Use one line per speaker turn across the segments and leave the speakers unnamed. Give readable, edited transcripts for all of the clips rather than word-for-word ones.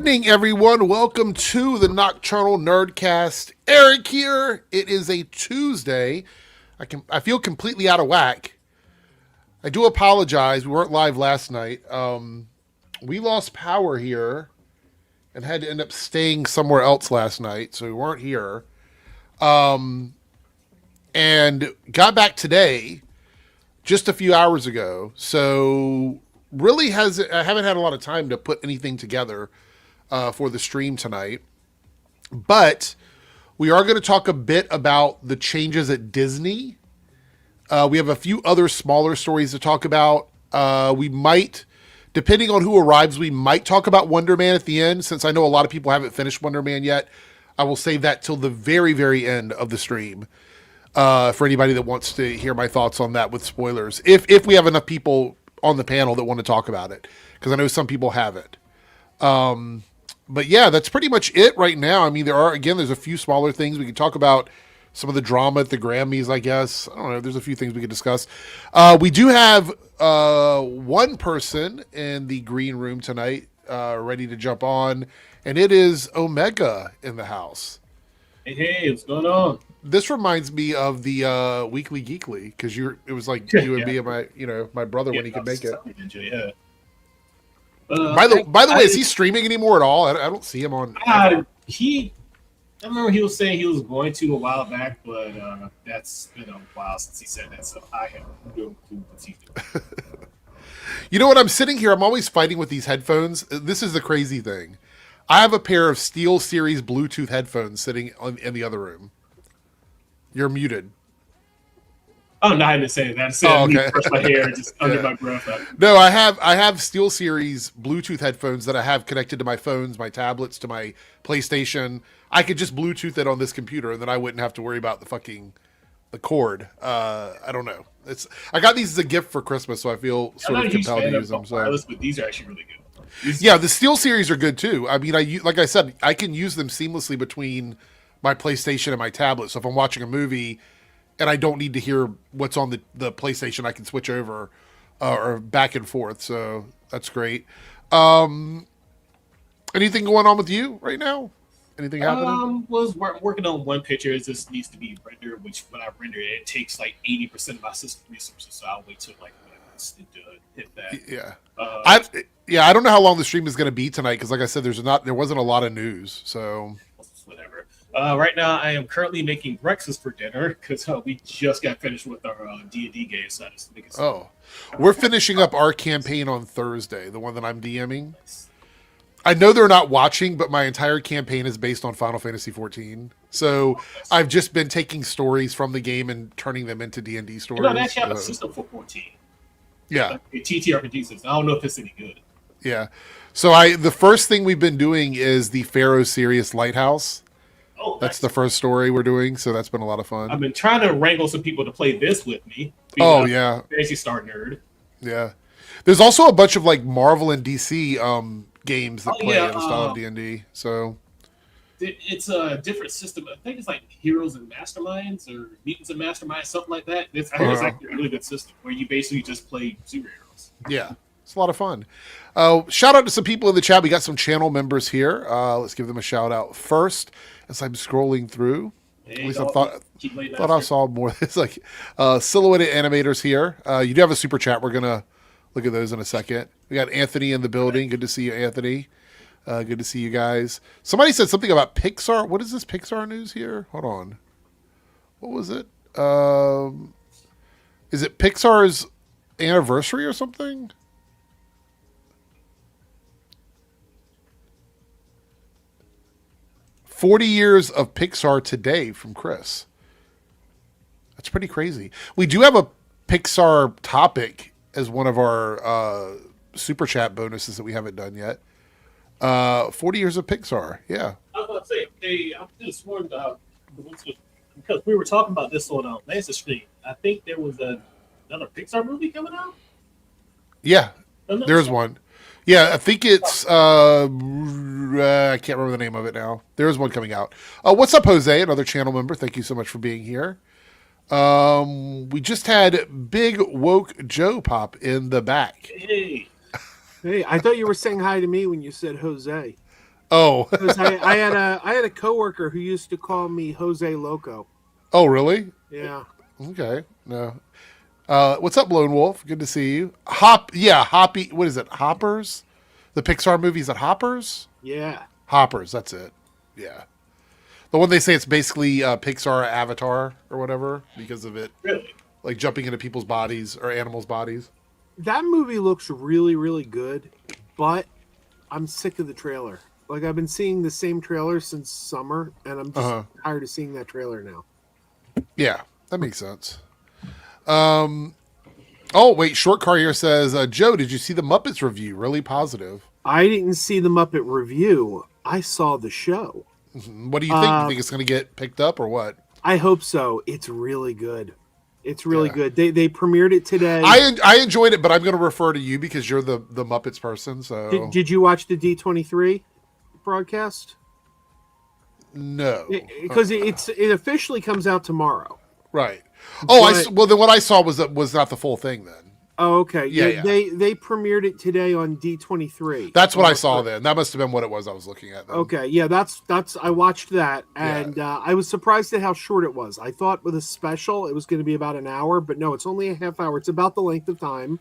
evening, everyone. Welcome to the Nocturnal Nerdcast. Eric here. It is a Tuesday. I feel completely out of whack. I do apologize. We weren't live last night. We lost power here and had to end up staying somewhere else last night, so we weren't here. And got back today, just a few hours ago. So really I haven't had a lot of time to put anything together for the stream tonight. But we are going to talk a bit about the changes at Disney. We have a few other smaller stories to talk about. We might, depending on who arrives, we might talk about WonderMan at the end. Since I know a lot of people haven't finished WonderMan yet, I will save that till the very, very end of the stream. For anybody that wants to hear my thoughts on that with spoilers. If we have enough people on the panel that want to talk about it. Because I know some people haven't. But yeah, that's pretty much it right now. I mean, there's a few smaller things. We can talk about some of the drama at the Grammys, I guess. I don't know. There's a few things we could discuss. We do have one person in the green room tonight ready to jump on. And it is Omega in the house.
Hey, what's going on?
This reminds me of the Weekly Geekly because it was like you and me and my brother when he could make it.
Yeah.
By the way, is he streaming anymore at all? I don't see him on.
I remember he was saying he was going to a while back, but that's been a while since he said that. So I have no clue what he's doing.
You know what? I'm sitting here. I'm always fighting with these headphones. This is the crazy thing. I have a pair of SteelSeries Bluetooth headphones sitting in the other room. You're muted.
Oh, no, I didn't say that. I said me brush my hair just under my breath.
No, I have SteelSeries Bluetooth headphones that I have connected to my phones, my tablets, to my PlayStation. I could just Bluetooth it on this computer, and then I wouldn't have to worry about the cord. I don't know. I got these as a gift for Christmas, so I feel sort of compelled to use them.
But these are actually really good.
Yeah, the SteelSeries are good too. I mean, like I said, I can use them seamlessly between my PlayStation and my tablet. So if I'm watching a movie and I don't need to hear what's on the PlayStation, I can switch over or back and forth. So that's great. Anything going on with you right now? Anything happening?
Was working on one picture. It just needs to be rendered, which when I render it, it takes like 80% of my system resources. So I'll wait till like minutes to hit that.
Yeah. I don't know how long the stream is going to be tonight because, like I said, there wasn't a lot of news. So
whatever. Right now, I am currently making breakfast for dinner because we just got finished with our D&D game. So
we're finishing up our campaign on Thursday, the one that I'm DMing. I know they're not watching, but my entire campaign is based on Final Fantasy XIV. So I've just been taking stories from the game and turning them into D&D stories.
They actually have a system for 14.
Yeah.
Like a TTRPG system. I don't know if it's any good.
Yeah. So the first thing we've been doing is the Pharaoh Sirius Lighthouse.
Oh,
that's the first story we're doing, so that's been a lot of fun.
I've been trying to wrangle some people to play this with me.
Yeah.
Fantasy Star nerd.
Yeah. There's also a bunch of like Marvel and DC games that play in the style of D&D. So
it's a different system. I think it's like Heroes and Masterminds or Mutants and Masterminds, something like that. It's actually a really good system where you basically just play superheroes.
Yeah. It's a lot of fun. Shout out to some people in the chat. We got some channel members here. Let's give them a shout out first as I'm scrolling through. At least I thought I saw more. It's like silhouetted animators here. You do have a super chat. We're going to look at those in a second. We got Anthony in the building. Good to see you, Anthony. Good to see you guys. Somebody said something about Pixar. What is this Pixar news here? Hold on. What was it? Is it Pixar's anniversary or something? "40 years of Pixar today" from Chris. That's pretty crazy. We do have a Pixar topic as one of our super chat bonuses that we haven't done yet. 40 years of Pixar. Yeah.
I was about to say, I just warned because we were talking about this on Lance's stream. I think there was another Pixar movie coming out.
Yeah, there's one. Yeah, I think it's I can't remember the name of it now. There's one coming out. What's up, Jose? Another channel member. Thank you so much for being here. We just had Big Woke Joe pop in the back.
Hey.
Hey, I thought you were saying hi to me when you said Jose.
Oh,
Because I had a coworker who used to call me Jose Loco.
oh, really?
Yeah.
Okay, no. What's up, Lone Wolf? Good to see you. Hoppy. What is it? Hoppers? The Pixar movies at Hoppers?
Yeah.
Hoppers. That's it. Yeah. The one they say it's basically Pixar Avatar or whatever because of it,
Really?
like jumping into people's bodies or animals' bodies.
That movie looks really, really good, but I'm sick of the trailer. Like, I've been seeing the same trailer since summer, and I'm just tired of seeing that trailer now.
Yeah, that makes sense. Oh, wait. Short Car here says, Joe, did you see the Muppets review? Really positive.
I didn't see the Muppet review. I saw the show.
What do you think? You think it's going to get picked up or what?
I hope so. It's really good. It's really good. They premiered it today.
I enjoyed it, but I'm going to refer to you because you're the Muppets person. So
Did you watch the D23 broadcast?
No,
Because it officially comes out tomorrow.
right. Oh,
But-
then what I saw was not the full thing then.
Oh, okay.
Yeah.
They premiered it today on D23.
That's what I saw then. That must have been what it was I was looking at then.
Okay, yeah, that's I watched that, and I was surprised at how short it was. I thought with a special it was going to be about an hour, but no, it's only a half hour. It's about the length of time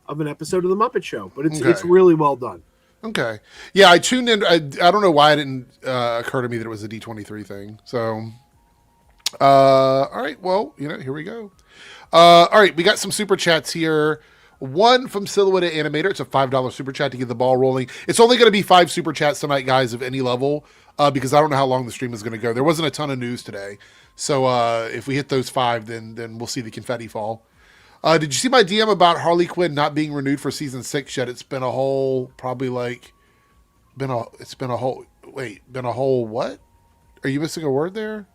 of an episode of the Muppet Show, but it's really well done.
Okay. Yeah, I tuned in. I don't know why it didn't occur to me that it was a D23 thing. So, all right. Well, here we go. All right. We got some super chats here. One from Silhouette Animator. It's a $5 super chat to get the ball rolling. It's only going to be 5 super chats tonight, guys, of any level, because I don't know how long the stream is going to go. There wasn't a ton of news today. So if we hit those 5, then we'll see the confetti fall. Did you see my DM about Harley Quinn not being renewed for season 6 yet? It's been a whole, been a whole what? Are you missing a word there?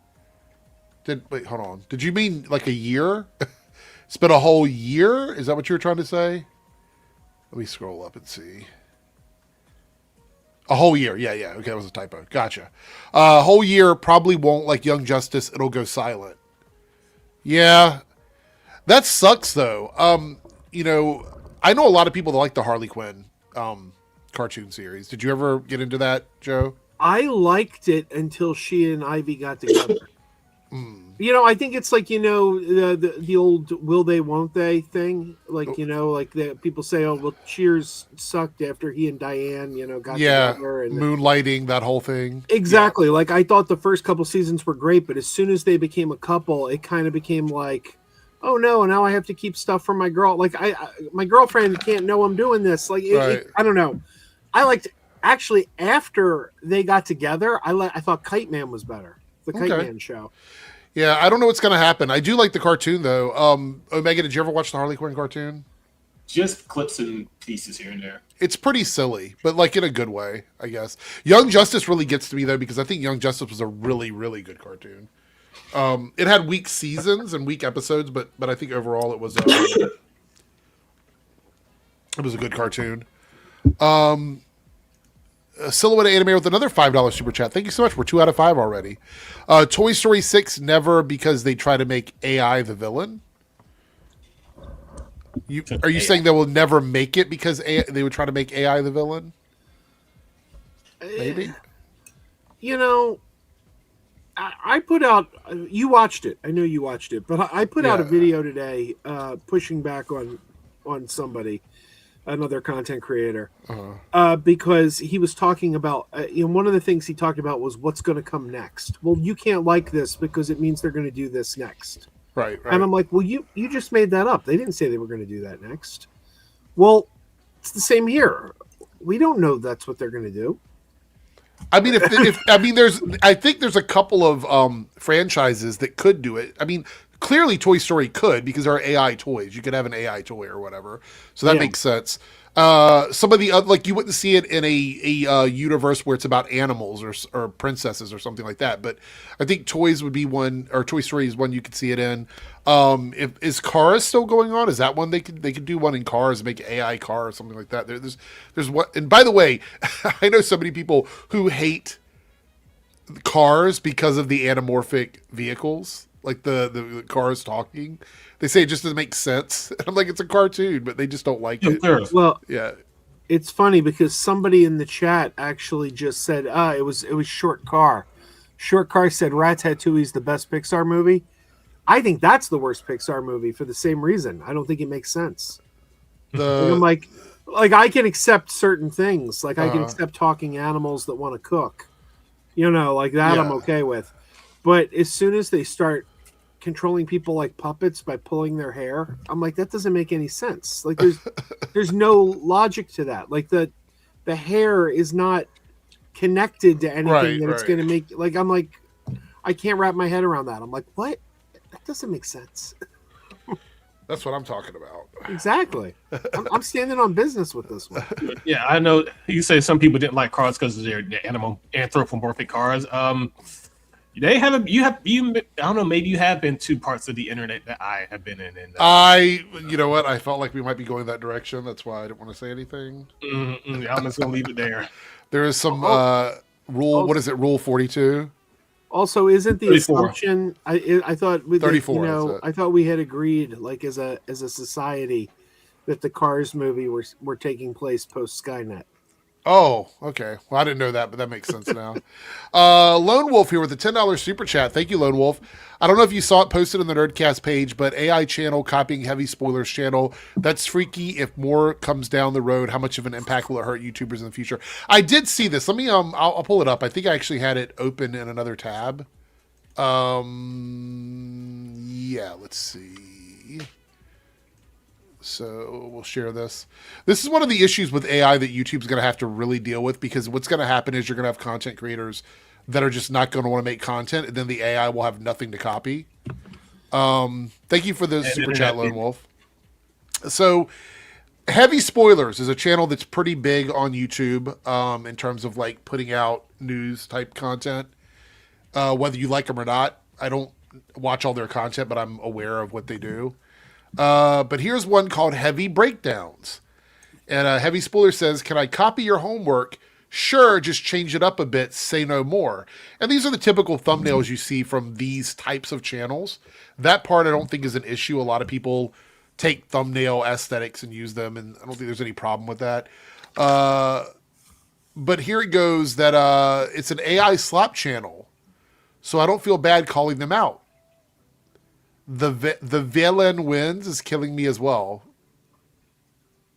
Wait, hold on. Did you mean like a year? It's been a whole year? Is that what you were trying to say? Let me scroll up and see. A whole year. Yeah. Okay, that was a typo. Gotcha. A whole year probably won't, like Young Justice, it'll go silent. Yeah. That sucks though. I know a lot of people that like the Harley Quinn cartoon series. Did you ever get into that, Joe?
I liked it until she and Ivy got together. I think it's like the old will they won't they thing. Like people say, oh well, Cheers sucked after he and Diane got together and
moonlighting, that whole thing.
Exactly. Yeah. Like I thought the first couple seasons were great, but as soon as they became a couple, it kind of became like, oh no, now I have to keep stuff from my girl. Like my girlfriend can't know I'm doing this. Like I don't know. I liked actually after they got together. I thought Kite Man was better. The Kite Man show.
Yeah, I don't know what's going to happen. I do like the cartoon, though. Omega, did you ever watch the Harley Quinn cartoon?
Just clips and pieces here and there.
It's pretty silly, but like in a good way, I guess. Young Justice really gets to me, though, because I think Young Justice was a really, really good cartoon. It had weak seasons and weak episodes, but I think overall it was a good cartoon. Silhouette Anime with another $5 super chat. Thank you so much. We're 2 out of 5 already. Toy Story 6 never, because they try to make AI the villain. Are you saying they will never make it because they would try to make AI the villain? Maybe.
I put out. You watched it. I know you watched it, but I put out a video today pushing back on somebody. Another content creator, because he was talking about, one of the things he talked about was what's going to come next. Well, you can't like this because it means they're going to do this next.
Right.
And I'm like, well, you just made that up. They didn't say they were going to do that next. Well, it's the same here. We don't know that's what they're going to do.
I mean, I think there's a couple of franchises that could do it. I mean, clearly Toy Story could, because there are AI toys. You could have an AI toy or whatever. So that makes sense. Some of the other, like, you wouldn't see it in a universe where it's about animals or princesses or something like that. But I think Toys would be one, or Toy Story is one you could see it in. Is Cars still going on? Is that one they could do one in Cars, make AI car or something like that? There's what. And by the way, I know so many people who hate Cars because of the anamorphic vehicles. Like the cars talking, they say it just doesn't make sense. And I'm like, it's a cartoon, but they just don't like it.
Well,
yeah.
It's funny because somebody in the chat actually just said, it was Short Car. Short Car said Ratatouille is the best Pixar movie. I think that's the worst Pixar movie for the same reason. I don't think it makes sense. I'm like I can accept certain things. Like I can accept talking animals that want to cook. Like that I'm okay with. But as soon as they start controlling people like puppets by pulling their hair, I'm like, that doesn't make any sense. Like there's no logic to that. Like the hair is not connected to anything it's going to make. Like I'm like, I can't wrap my head around that. I'm like, what? That doesn't make sense.
That's what I'm talking about.
Exactly. I'm standing on business with this one.
Yeah, I know you say some people didn't like cars because they're anthropomorphic cars. They haven't. I don't know. Maybe you have been to parts of the internet that I have been in. And
you know what? I felt like we might be going that direction. That's why I didn't want to say anything.
I'm just gonna leave it there.
There is some rule. What is it? Rule 42.
Also, isn't the
34.
assumption? I thought with
34.
I thought we had agreed, like as a society, that the Cars movie were taking place post Skynet.
Oh, okay. Well, I didn't know that, but that makes sense now. Lone Wolf here with a $10 super chat. Thank you, Lone Wolf. I don't know if you saw it posted on the Nerdcast page, but AI channel copying Heavy Spoilers channel. That's freaky. If more comes down the road, how much of an impact will it hurt YouTubers in the future? I did see this. Let me I'll pull it up. I think I actually had it open in another tab. Yeah, let's see. So we'll share this. This is one of the issues with AI that YouTube's going to have to really deal with, because what's going to happen is you're going to have content creators that are just not going to want to make content, and then the AI will have nothing to copy. Thank you for the super chat, Lone Wolf. So Heavy Spoilers is a channel that's pretty big on YouTube in terms of like putting out news type content, whether you like them or not. I don't watch all their content, but I'm aware of what they do. But here's one called Heavy Breakdowns. And Heavy Spoiler says, can I copy your homework? Sure, just change it up a bit, say no more. And these are the typical thumbnails you see from these types of channels. That part I don't think is an issue. A lot of people take thumbnail aesthetics and use them, and I don't think there's any problem with that. But here it goes that it's an AI slop channel, so I don't feel bad calling them out. The Velen wins is killing me as well.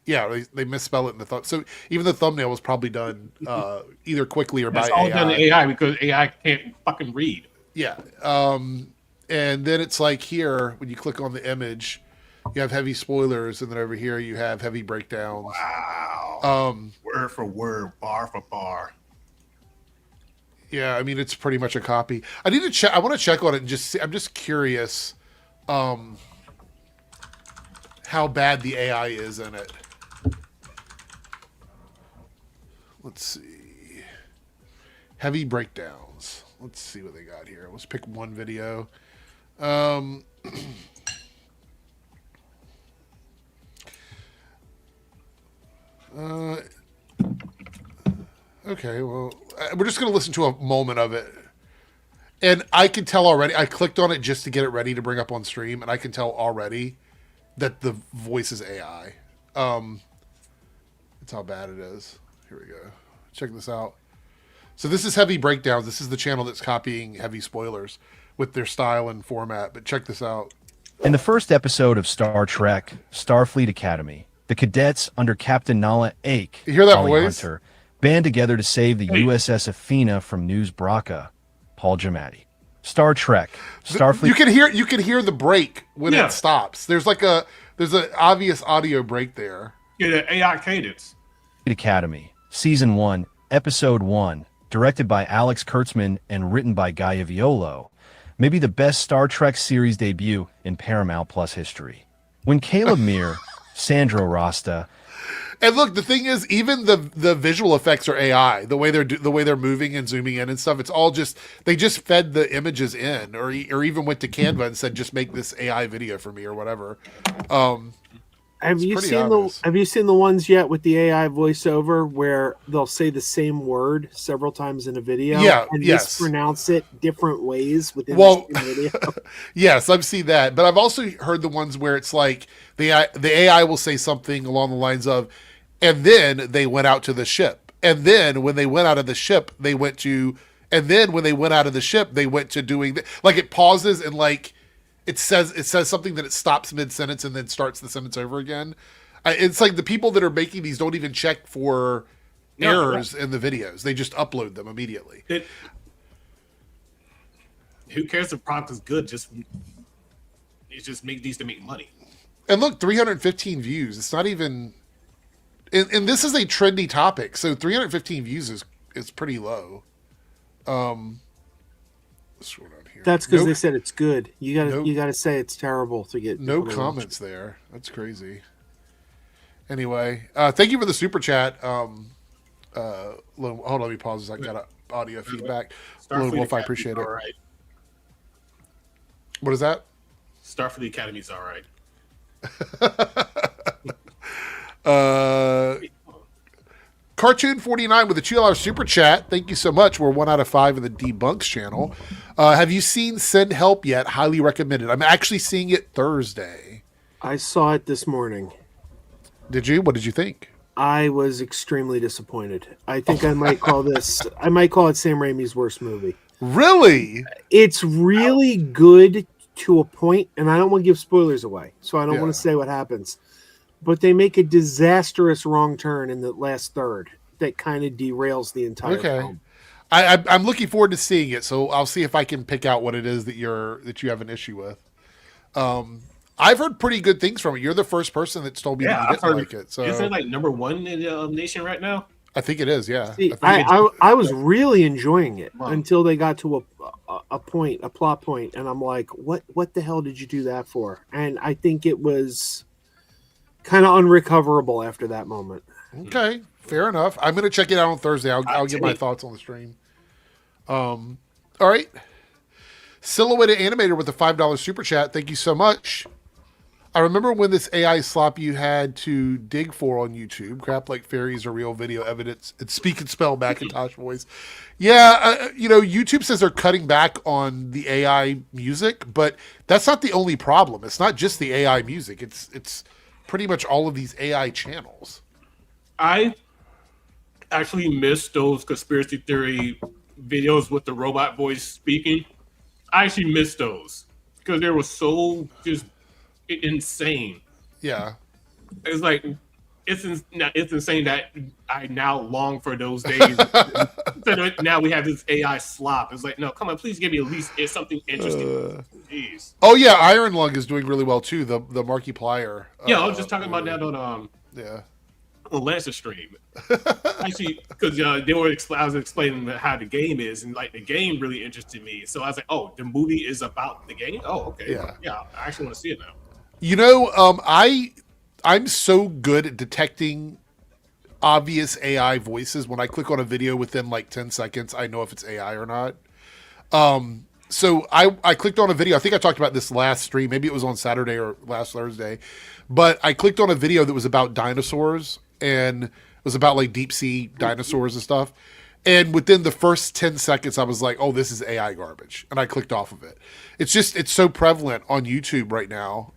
Yeah, they misspell it in the thumb. So even the thumbnail was probably done either quickly or by AI. It's all done
AI because AI can't fucking read.
Yeah. And then it's like here, when you click on the image, you have Heavy Spoilers, and then over here you have Heavy Breakdowns.
Wow. Word for word, bar for bar.
Yeah, I mean, it's pretty much a copy. I need to check. I want to check on it and just see. I'm just curious how bad the AI is in it. Let's see. Heavy Breakdowns. Let's see what they got here. Let's pick one video. Okay, well, we're just going to listen to a moment of it. And I can tell already, I clicked on it just to get it ready to bring up on stream, and I can tell already that the voice is AI. That's how bad it is. Here we go. Check this out. So this is Heavy Breakdowns. This is the channel that's copying Heavy Spoilers with their style and format. But check this out.
In the first episode of Star Trek, Starfleet Academy, the cadets under Captain Nala Ake,
you hear that voice?
Hunter, band together to save the USS Athena from News Bracca. Paul Giamatti. Star Trek, Starfleet.
You can hear the break when it stops. There's an obvious audio break there.
Yeah, the AI cadence.
Academy, Season 1, Episode 1, directed by Alex Kurtzman and written by Gaia Violo, may be the best Star Trek series debut in Paramount Plus history. When Caleb Meir, Sandro Rasta,
and look, the thing is, even the visual effects are AI. The way they're moving and zooming in and stuff, it's all just they just fed the images in, or even went to Canva and said, just make this AI video for me or whatever.
Have you seen the ones yet with the AI voiceover where they'll say the same word several times in a video?
Yeah,
and
yes.
mispronounce it different ways within the same video.
Yes, I've seen that, but I've also heard the ones where it's like the AI will say something along the lines of, And then they went out to the ship. And then when they went out of the ship, they went to doing like it pauses and like it says something that it stops mid sentence and then starts the sentence over again. It's like the people that are making these don't even check for errors in the videos. They just upload them immediately.
Who cares if the product is good? It just needs to make money.
And look, 315 views. It's not even. And this is a trendy topic, so 315 views is pretty low. Scroll down here.
That's because they said it's good. You gotta say it's terrible to get
no comments there. That's crazy. Anyway, thank you for the super chat. Hold on, let me pause this. I got audio feedback. Lone Wolf, I appreciate it.
Right.
What is that?
Starfleet Academy's all right.
Cartoon 49 with a $2 super chat. Thank you so much. We're 1 out of 5 in the Debunks channel. Have you seen Send Help yet? Highly recommended. I'm actually seeing it Thursday.
I saw it this morning.
Did you? What did you think?
I was extremely disappointed. I think I might call it Sam Raimi's worst movie.
Really?
It's really good to a point, and I don't want to give spoilers away, so I don't want to say what happens. But they make a disastrous wrong turn in the last third that kind of derails the entire film.
I'm looking forward to seeing it, so I'll see if I can pick out what it is that you have an issue with. I've heard pretty good things from it. You're the first person that's told me that you didn't like it. So
is it like number one in the nation right now?
I think it is. Yeah.
See, I was really enjoying it until they got to a plot point, and I'm like, what the hell did you do that for? And I think it was kind of unrecoverable after that moment.
Okay, fair enough. I'm going to check it out on Thursday. I'll give my thoughts on the stream. All right. Silhouetted Animator with a $5 super chat. Thank you so much. I remember when this AI slop you had to dig for on YouTube, crap like fairies or real video evidence, and speak and spell Macintosh voice. Yeah, YouTube says they're cutting back on the AI music, but that's not the only problem. It's not just the AI music. It's pretty much all of these AI channels.
I actually missed those conspiracy theory videos with the robot voice speaking. I actually missed those because they were so just insane.
Yeah.
It's like it's insane that I now long for those days. Now we have this AI slop. It's like, no, come on, please give me at least something interesting. Jeez.
Oh yeah, Iron Lung is doing really well too. The Markiplier.
Yeah, I was just talking about that on on Lancer stream. Actually, because I was explaining how the game is, and like the game really interested me. So I was like, oh, the movie is about the game. Oh, okay. Yeah, I actually want to see it now.
I'm so good at detecting obvious AI voices. When I click on a video within like 10 seconds, I know if it's AI or not. So I clicked on a video. I think I talked about this last stream. Maybe it was on Saturday or last Thursday. But I clicked on a video that was about dinosaurs, and it was about like deep sea dinosaurs and stuff. And within the first 10 seconds, I was like, oh, this is AI garbage. And I clicked off of it. It's so prevalent on YouTube right now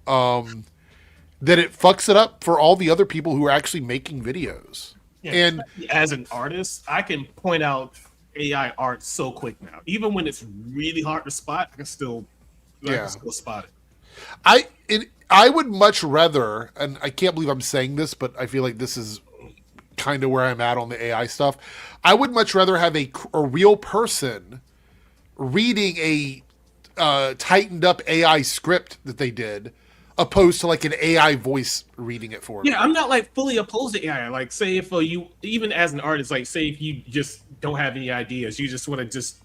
that it fucks it up for all the other people who are actually making videos.
Yeah,
and
as an artist, I can point out AI art so quick now. Even when it's really hard to spot, I can still spot it. I would much rather, and I can't believe I'm saying this, but I feel like this is kind of where I'm at on the AI stuff. I would much rather have a real person reading a tightened up AI script that they did, opposed to like an AI voice reading it for me. Yeah, I'm not like fully opposed to AI. Like, say if you, even as an artist, like say if you just don't have any ideas, you just want to just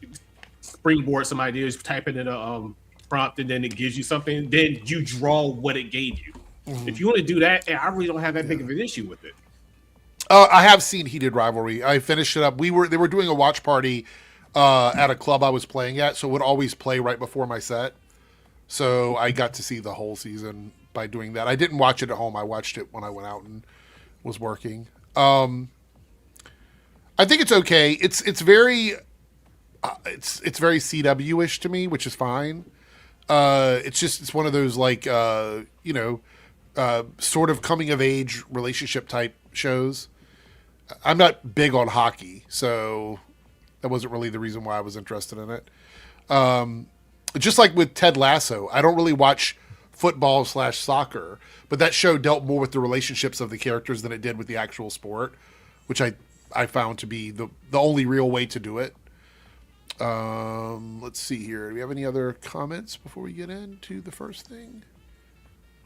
springboard some ideas, type it in a prompt, and then it gives you something, then you draw what it gave you. Mm-hmm. If you want to do that, I really don't have that big of an issue with it.
I have seen Heated Rivalry. I finished it up. They were doing a watch party at a club I was playing at, so it would always play right before my set. So I got to see the whole season by doing that. I didn't watch it at home. I watched it when I went out and was working. I think it's okay. It's very CW-ish to me, which is fine. It's one of those like sort of coming of age relationship type shows. I'm not big on hockey, so that wasn't really the reason why I was interested in it. Just like with Ted Lasso, I don't really watch football/soccer, but that show dealt more with the relationships of the characters than it did with the actual sport, which I found to be the only real way to do it. Let's see here. Do we have any other comments before we get into the first thing?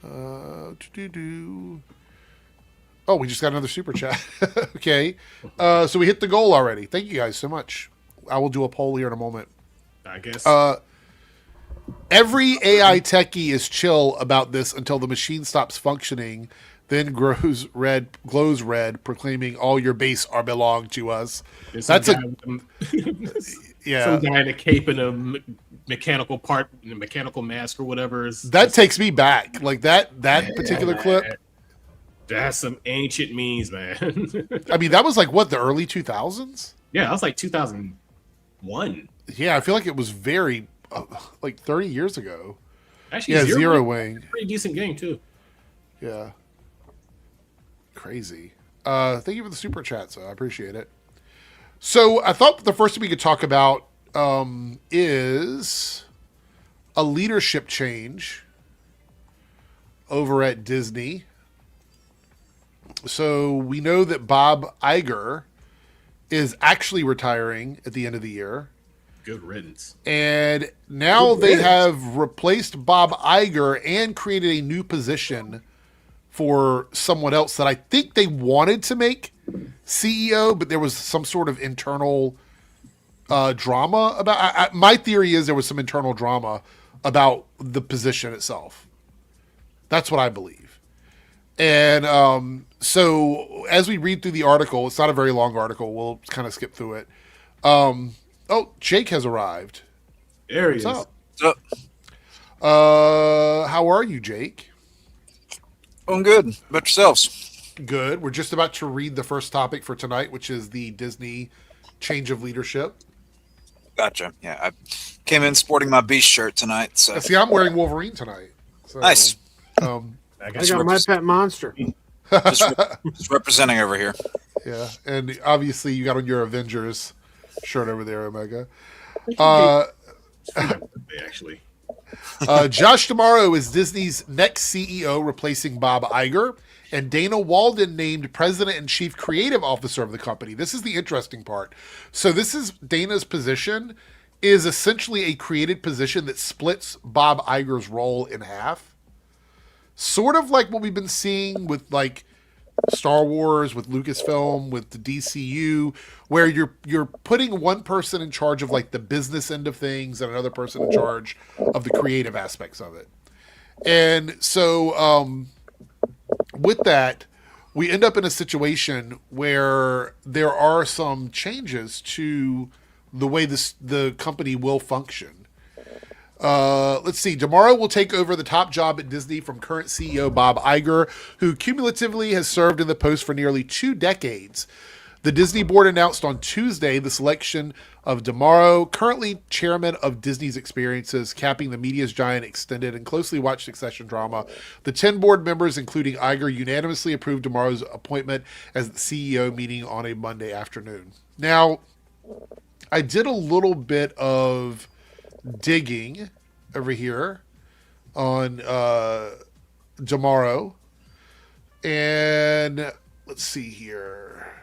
Oh, we just got another super chat. Okay. So we hit the goal already. Thank you guys so much. I will do a poll here in a moment.
I guess.
Every AI techie is chill about this until the machine stops functioning, then glows red, proclaiming all your base are belong to us. That's yeah.
Some guy in a cape and a mechanical part, a mechanical mask or whatever.
That takes me back. Like that particular clip.
That's some ancient memes, man.
I mean, that was like what, the early 2000s?
Yeah, that was like 2001.
Yeah, I feel like it was very like 30 years ago.
Actually,
yeah, Zero Wing.
Pretty decent game too.
Yeah. Crazy. Thank you for the super chat, so I appreciate it. So I thought the first thing we could talk about is a leadership change over at Disney. So we know that Bob Iger is actually retiring at the end of the year.
Good riddance.
And now they have replaced Bob Iger and created a new position for someone else that I think they wanted to make CEO, but there was some sort of internal drama about. My theory is there was some internal drama about the position itself. That's what I believe. And so as we read through the article, it's not a very long article. We'll kind of skip through it. Oh, Jake has arrived.
There he is.
What's up? How are you, Jake?
Doing good. About yourselves?
Good. We're just about to read the first topic for tonight, which is the Disney change of leadership.
Gotcha. Yeah, I came in sporting my Beast shirt tonight. So
see, I'm wearing Wolverine tonight. So,
nice.
I got my pet monster.
just representing over here.
Yeah, and obviously you got on your Avengers shirt over there, Omega.
Actually.
Josh D'Amaro is Disney's next CEO, replacing Bob Iger, and Dana Walden named President and Chief Creative Officer of the company. This is the interesting part. So this is Dana's position, is essentially a created position that splits Bob Iger's role in half. Sort of like what we've been seeing with like Star Wars, with Lucasfilm, with the DCU, where you're putting one person in charge of like the business end of things and another person in charge of the creative aspects of it. And so with that, we end up in a situation where there are some changes to the way the company will function. Let's see. D'Amaro will take over the top job at Disney from current CEO Bob Iger, who cumulatively has served in the post for nearly 2 decades. The Disney board announced on Tuesday the selection of D'Amaro, currently chairman of Disney's Experiences, capping the media's giant extended and closely watched succession drama. The 10 board members, including Iger, unanimously approved D'Amaro's appointment as the CEO meeting on a Monday afternoon. Now, I did a little bit of digging over here on D'Amaro, and let's see here.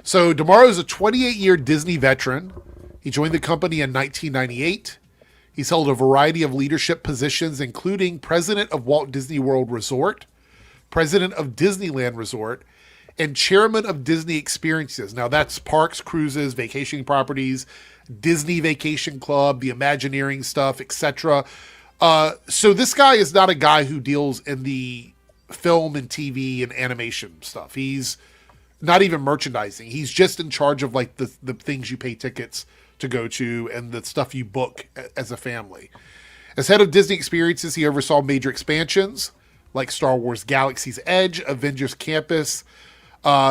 So D'Amaro is a 28-year Disney veteran. He joined the company in 1998. He's held a variety of leadership positions, including president of Walt Disney World Resort, president of Disneyland Resort, and chairman of Disney Experiences. Now that's parks, cruises, vacationing properties, Disney Vacation Club, the Imagineering stuff, etc. So this guy is not a guy who deals in the film and TV and animation stuff. He's not even merchandising. He's just in charge of like the things you pay tickets to go to and the stuff you book as a family. As head of Disney Experiences, he oversaw major expansions like Star Wars Galaxy's Edge, Avengers Campus.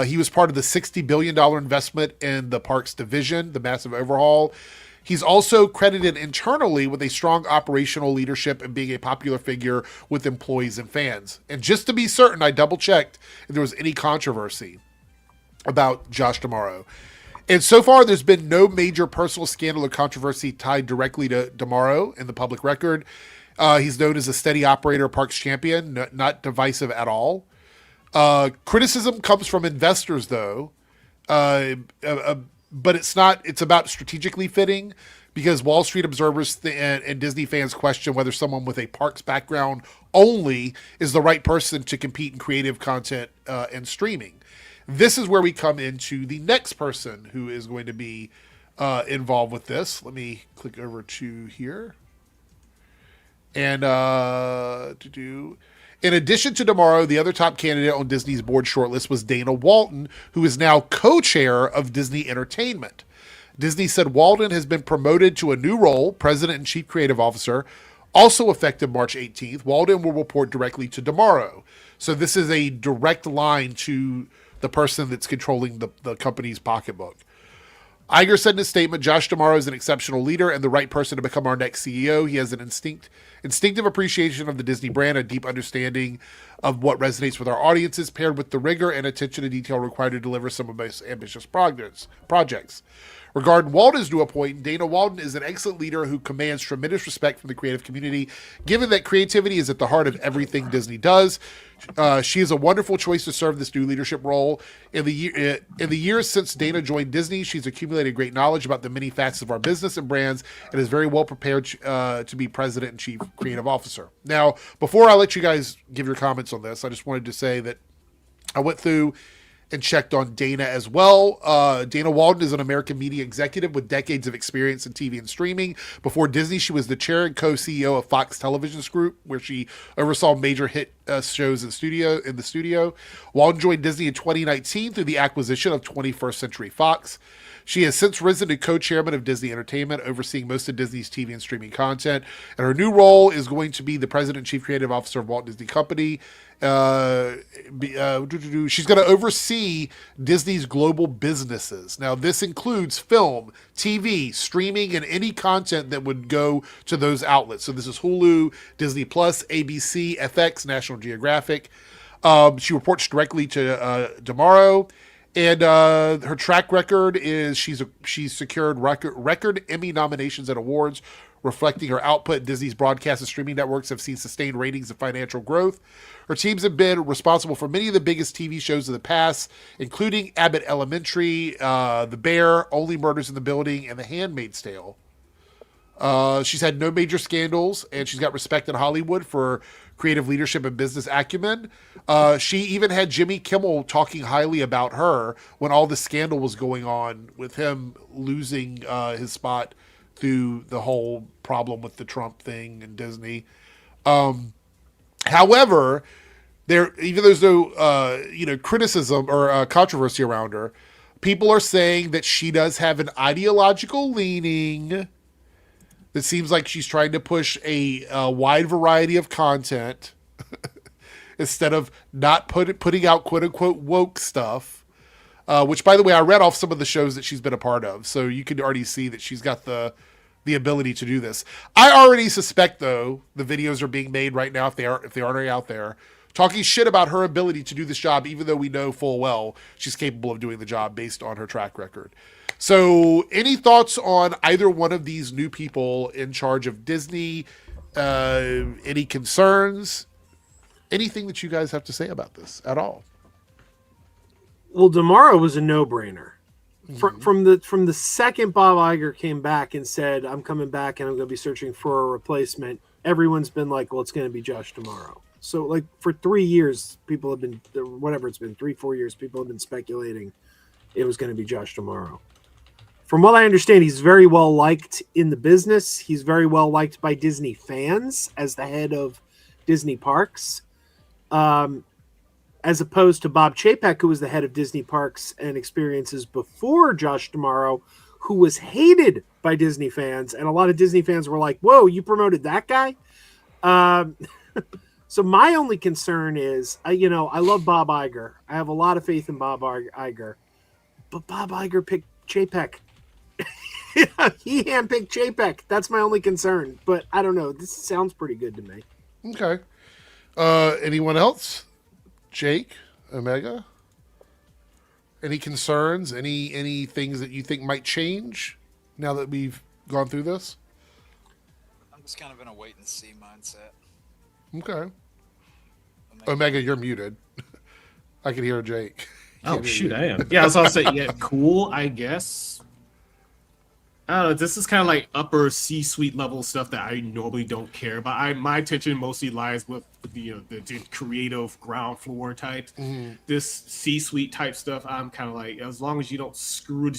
He was part of the $60 billion investment in the parks division, the massive overhaul. He's also credited internally with a strong operational leadership and being a popular figure with employees and fans. And just to be certain, I double-checked if there was any controversy about Josh D'Amaro. And so far, there's been no major personal scandal or controversy tied directly to D'Amaro in the public record. He's known as a steady operator, Parks champion, not divisive at all. Criticism comes from investors, though, but it's about strategically fitting, because Wall Street observers and Disney fans question whether someone with a Parks background only is the right person to compete in creative content and streaming. This is where we come into the next person who is going to be involved with this. Let me click over to here. And in addition to D'Amaro, the other top candidate on Disney's board shortlist was Dana Walton, who is now co-chair of Disney Entertainment. Disney said Walton has been promoted to a new role, President and Chief Creative Officer, also effective March 18th. Walton will report directly to D'Amaro. So this is a direct line to the person that's controlling the company's pocketbook. Iger said in his statement, Josh D'Amaro is an exceptional leader and the right person to become our next CEO. He has an instinctive appreciation of the Disney brand, a deep understanding of what resonates with our audiences, paired with the rigor and attention to detail required to deliver some of the most ambitious projects. Regarding Walton's new appointment, Dana Walton is an excellent leader who commands tremendous respect from the creative community. Given that creativity is at the heart of everything Disney does, she is a wonderful choice to serve this new leadership role. In the years since Dana joined Disney, she's accumulated great knowledge about the many facets of our business and brands, and is very well prepared to be President and Chief Creative Officer. Now, before I let you guys give your comments on this, I just wanted to say that I went through and checked on Dana as well. Dana Walton is an American media executive with decades of experience in TV and streaming. Before Disney, she was the chair and co-CEO of Fox Television's Group, where she oversaw major hit shows in the studio. Walton joined Disney in 2019 through the acquisition of 21st Century Fox. She has since risen to co-chairman of Disney Entertainment, overseeing most of Disney's TV and streaming content. And her new role is going to be the president and chief creative officer of Walt Disney Company. She's going to oversee Disney's global businesses. Now, this includes film, TV, streaming, and any content that would go to those outlets. So this is Hulu, Disney Plus, ABC, FX, National Geographic. She reports directly to D'Amaro. And her track record is she's secured record Emmy nominations and awards, reflecting her output. Disney's broadcast and streaming networks have seen sustained ratings and financial growth. Her teams have been responsible for many of the biggest TV shows of the past, including Abbott Elementary, The Bear, Only Murders in the Building, and The Handmaid's Tale. She's had no major scandals, and she's got respect in Hollywood for creative leadership and business acumen. She even had Jimmy Kimmel talking highly about her when all the scandal was going on with him losing his spot through the whole problem with the Trump thing and Disney. However, even though there's no criticism or controversy around her, people are saying that she does have an ideological leaning. It seems like she's trying to push a wide variety of content instead of not putting out quote-unquote woke stuff, which, by the way, I read off some of the shows that she's been a part of, so you can already see that she's got the ability to do this. I already suspect, though, the videos are being made right now, if they aren't already out there, talking shit about her ability to do this job, even though we know full well she's capable of doing the job based on her track record. So, any thoughts on either one of these new people in charge of Disney? Any concerns? Anything that you guys have to say about this at all?
Well, D'Amaro was a no-brainer. From the second Bob Iger came back and said, I'm coming back and I'm going to be searching for a replacement, everyone's been like, well, it's going to be Josh D'Amaro. So, like, for 3 years, people have been, whatever it's been, 3-4 years, people have been speculating it was going to be Josh D'Amaro. From what I understand, he's very well liked in the business. He's very well liked by Disney fans as the head of Disney Parks, as opposed to Bob Chapek, who was the head of Disney Parks and Experiences before Josh D'Amaro, who was hated by Disney fans. And a lot of Disney fans were like, whoa, you promoted that guy? So my only concern is, I love Bob Iger. I have a lot of faith in Bob Iger. But Bob Iger picked Chapek. He handpicked Chapek. That's my only concern. But I don't know. This sounds pretty good to me.
Okay. Anyone else? Jake, Omega? Any concerns? Any things that you think might change now that we've gone through this?
I'm just kind of in a wait and see mindset.
Okay. Omega, you're muted. I can hear Jake.
Oh shoot, I am. Yeah, so I'll say, yeah, cool, I guess. I don't know. This is kind of like upper C-suite level stuff that I normally don't care about. My attention mostly lies with the creative ground floor type.
Mm-hmm.
This C-suite type stuff, I'm kind of like, as long as you don't screw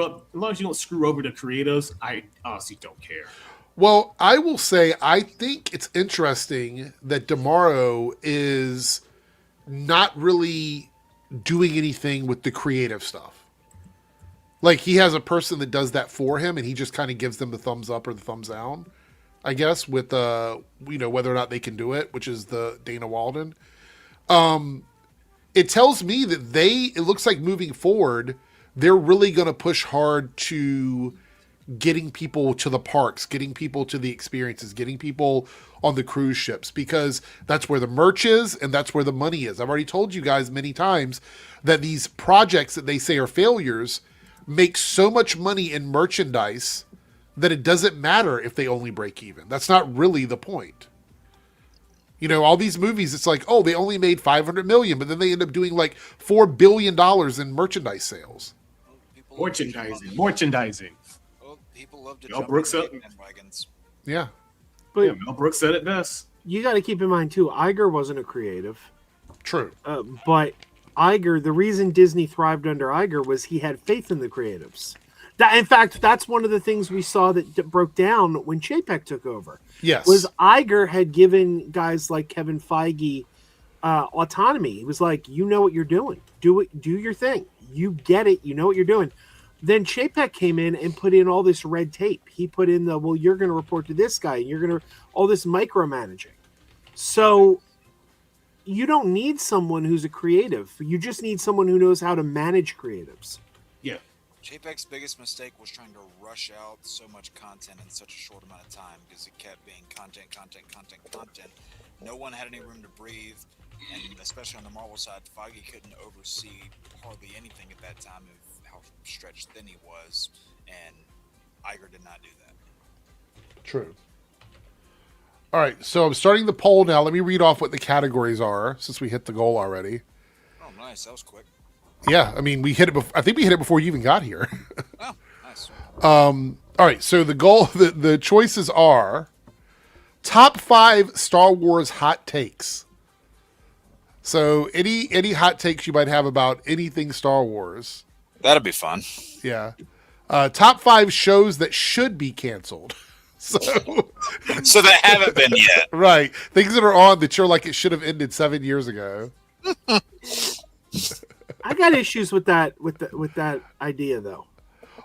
up, as long as you don't screw over the creatives, I honestly don't care.
Well, I will say I think it's interesting that DeMauro is not really doing anything with the creative stuff. Like, he has a person that does that for him, and he just kind of gives them the thumbs up or the thumbs down, I guess, with whether or not they can do it, which is the Dana Walden. It tells me that it looks like moving forward, they're really going to push hard to getting people to the parks, getting people to the experiences, getting people on the cruise ships, because that's where the merch is and that's where the money is. I've already told you guys many times that these projects that they say are failures make so much money in merchandise that it doesn't matter if they only break even. That's not really the point. You know, all these movies, it's like, oh, they only made $500 million, but then they end up doing like $4 billion in merchandise sales.
Merchandising.
Well, people love to
Mel
jump
Brooks
on
up.
bandwagons.
Yeah.
But
Yeah, Mel Brooks said it best.
you got to keep in mind too, Iger wasn't a creative,
True.
but Iger, the reason Disney thrived under Iger was he had faith in the creatives. In fact, that's one of the things we saw that broke down when Chapek took over.
Yes.
Was Iger had given guys like Kevin Feige autonomy. He was like, you know what you're doing. Do your thing. You get it. You know what you're doing. Then Chapek came in and put in all this red tape. He put in you're going to report to this guy, and you're going to all this micromanaging. So you don't need someone who's a creative. You just need someone who knows how to manage creatives.
Yeah.
Chapek's biggest mistake was trying to rush out so much content in such a short amount of time, because it kept being content. No one had any room to breathe, and especially on the Marvel side, Feige couldn't oversee hardly anything at that time of how stretched thin he was, and Iger did not do that.
True. All right, so I'm starting the poll now. Let me read off what the categories are, since we hit the goal already.
Oh, nice. That was quick.
Yeah, I mean, we hit it. I think we hit it before you even got here.
Oh, nice.
All right, so the goal, the choices are top 5 Star Wars hot takes. So any hot takes you might have about anything Star Wars.
That'd be fun.
Yeah. Top 5 shows that should be canceled. So
That haven't been yet.
right, things that are on that you're like it should have ended 7 years ago.
I got issues with that idea though.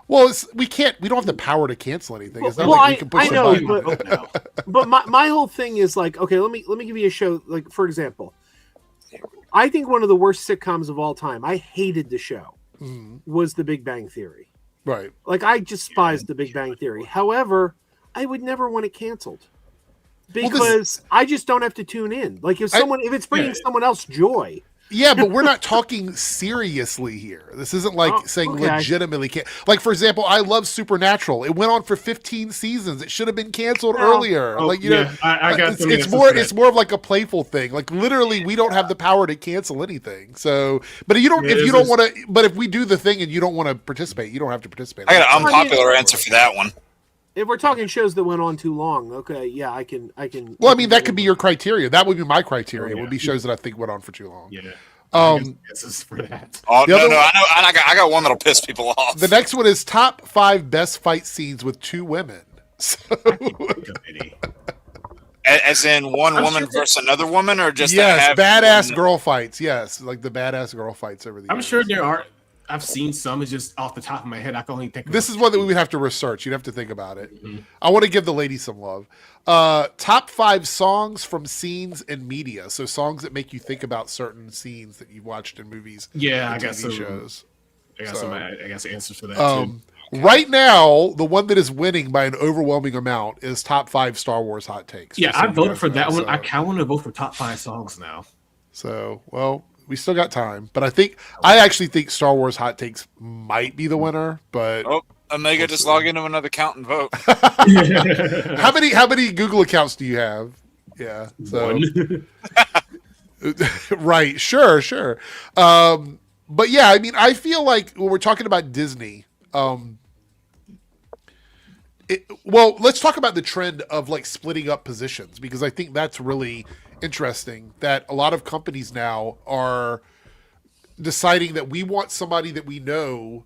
Well, we don't have the power to cancel anything. It's not
Well,
like we can push
I
a
know,
button.
but my whole thing is like, okay, let me give you a show. Like, for example, I think one of the worst sitcoms of all time, I hated the show, was The Big Bang Theory.
Right.
Like, I despised The Big Bang Theory. However, I would never want it canceled because I just don't have to tune in. Like, if it's bringing someone else joy.
Yeah, but we're not talking seriously here. This isn't like saying legitimately can't. Like, for example, I love Supernatural. It went on for 15 seasons. It should have been canceled earlier.
Oh,
like, you know,
I got
it's more of like a playful thing. Like, literally, we don't have the power to cancel anything. So, but if you don't want to, but if we do the thing and you don't want to participate, you don't have to participate.
I got an unpopular answer for that one.
If we're talking shows that went on too long, okay, yeah, I can.
Well, I mean, that could be your criteria. That would be my criteria. It would be shows that I think went on for too long.
Yeah. This is for that.
Oh, no, I know. I got one that'll piss people off.
The next one is top 5 best fight scenes with 2 women. So,
as in one woman versus another woman, or just
badass girl fights. Yes, like the badass girl fights over the
I'm
years.
sure there are. I've seen some. It's just off the top of my head. I can only think.
This is one that we would have to research. You'd have to think about it. Mm-hmm. I want to give the ladies some love. Top 5 songs from scenes in media. So songs that make you think about certain scenes that you've watched in movies.
Yeah,
and
I got
TV
some
shows.
I got some answers for that too.
Right now, the one that is winning by an overwhelming amount is top 5 Star Wars hot takes.
Yeah,
just so
I
you
voted
guys
for
know.
that one.
So,
I kind of want to vote for top 5 songs now.
so, well, we still got time, but I actually think Star Wars hot takes might be the winner. But
Oh, Omega, just log into another account and vote.
how many Google accounts do you have? Yeah, so
One.
right, sure. But yeah, I mean, I feel like when we're talking about Disney, well, let's talk about the trend of like splitting up positions, because I think that's really interesting that a lot of companies now are deciding that we want somebody that we know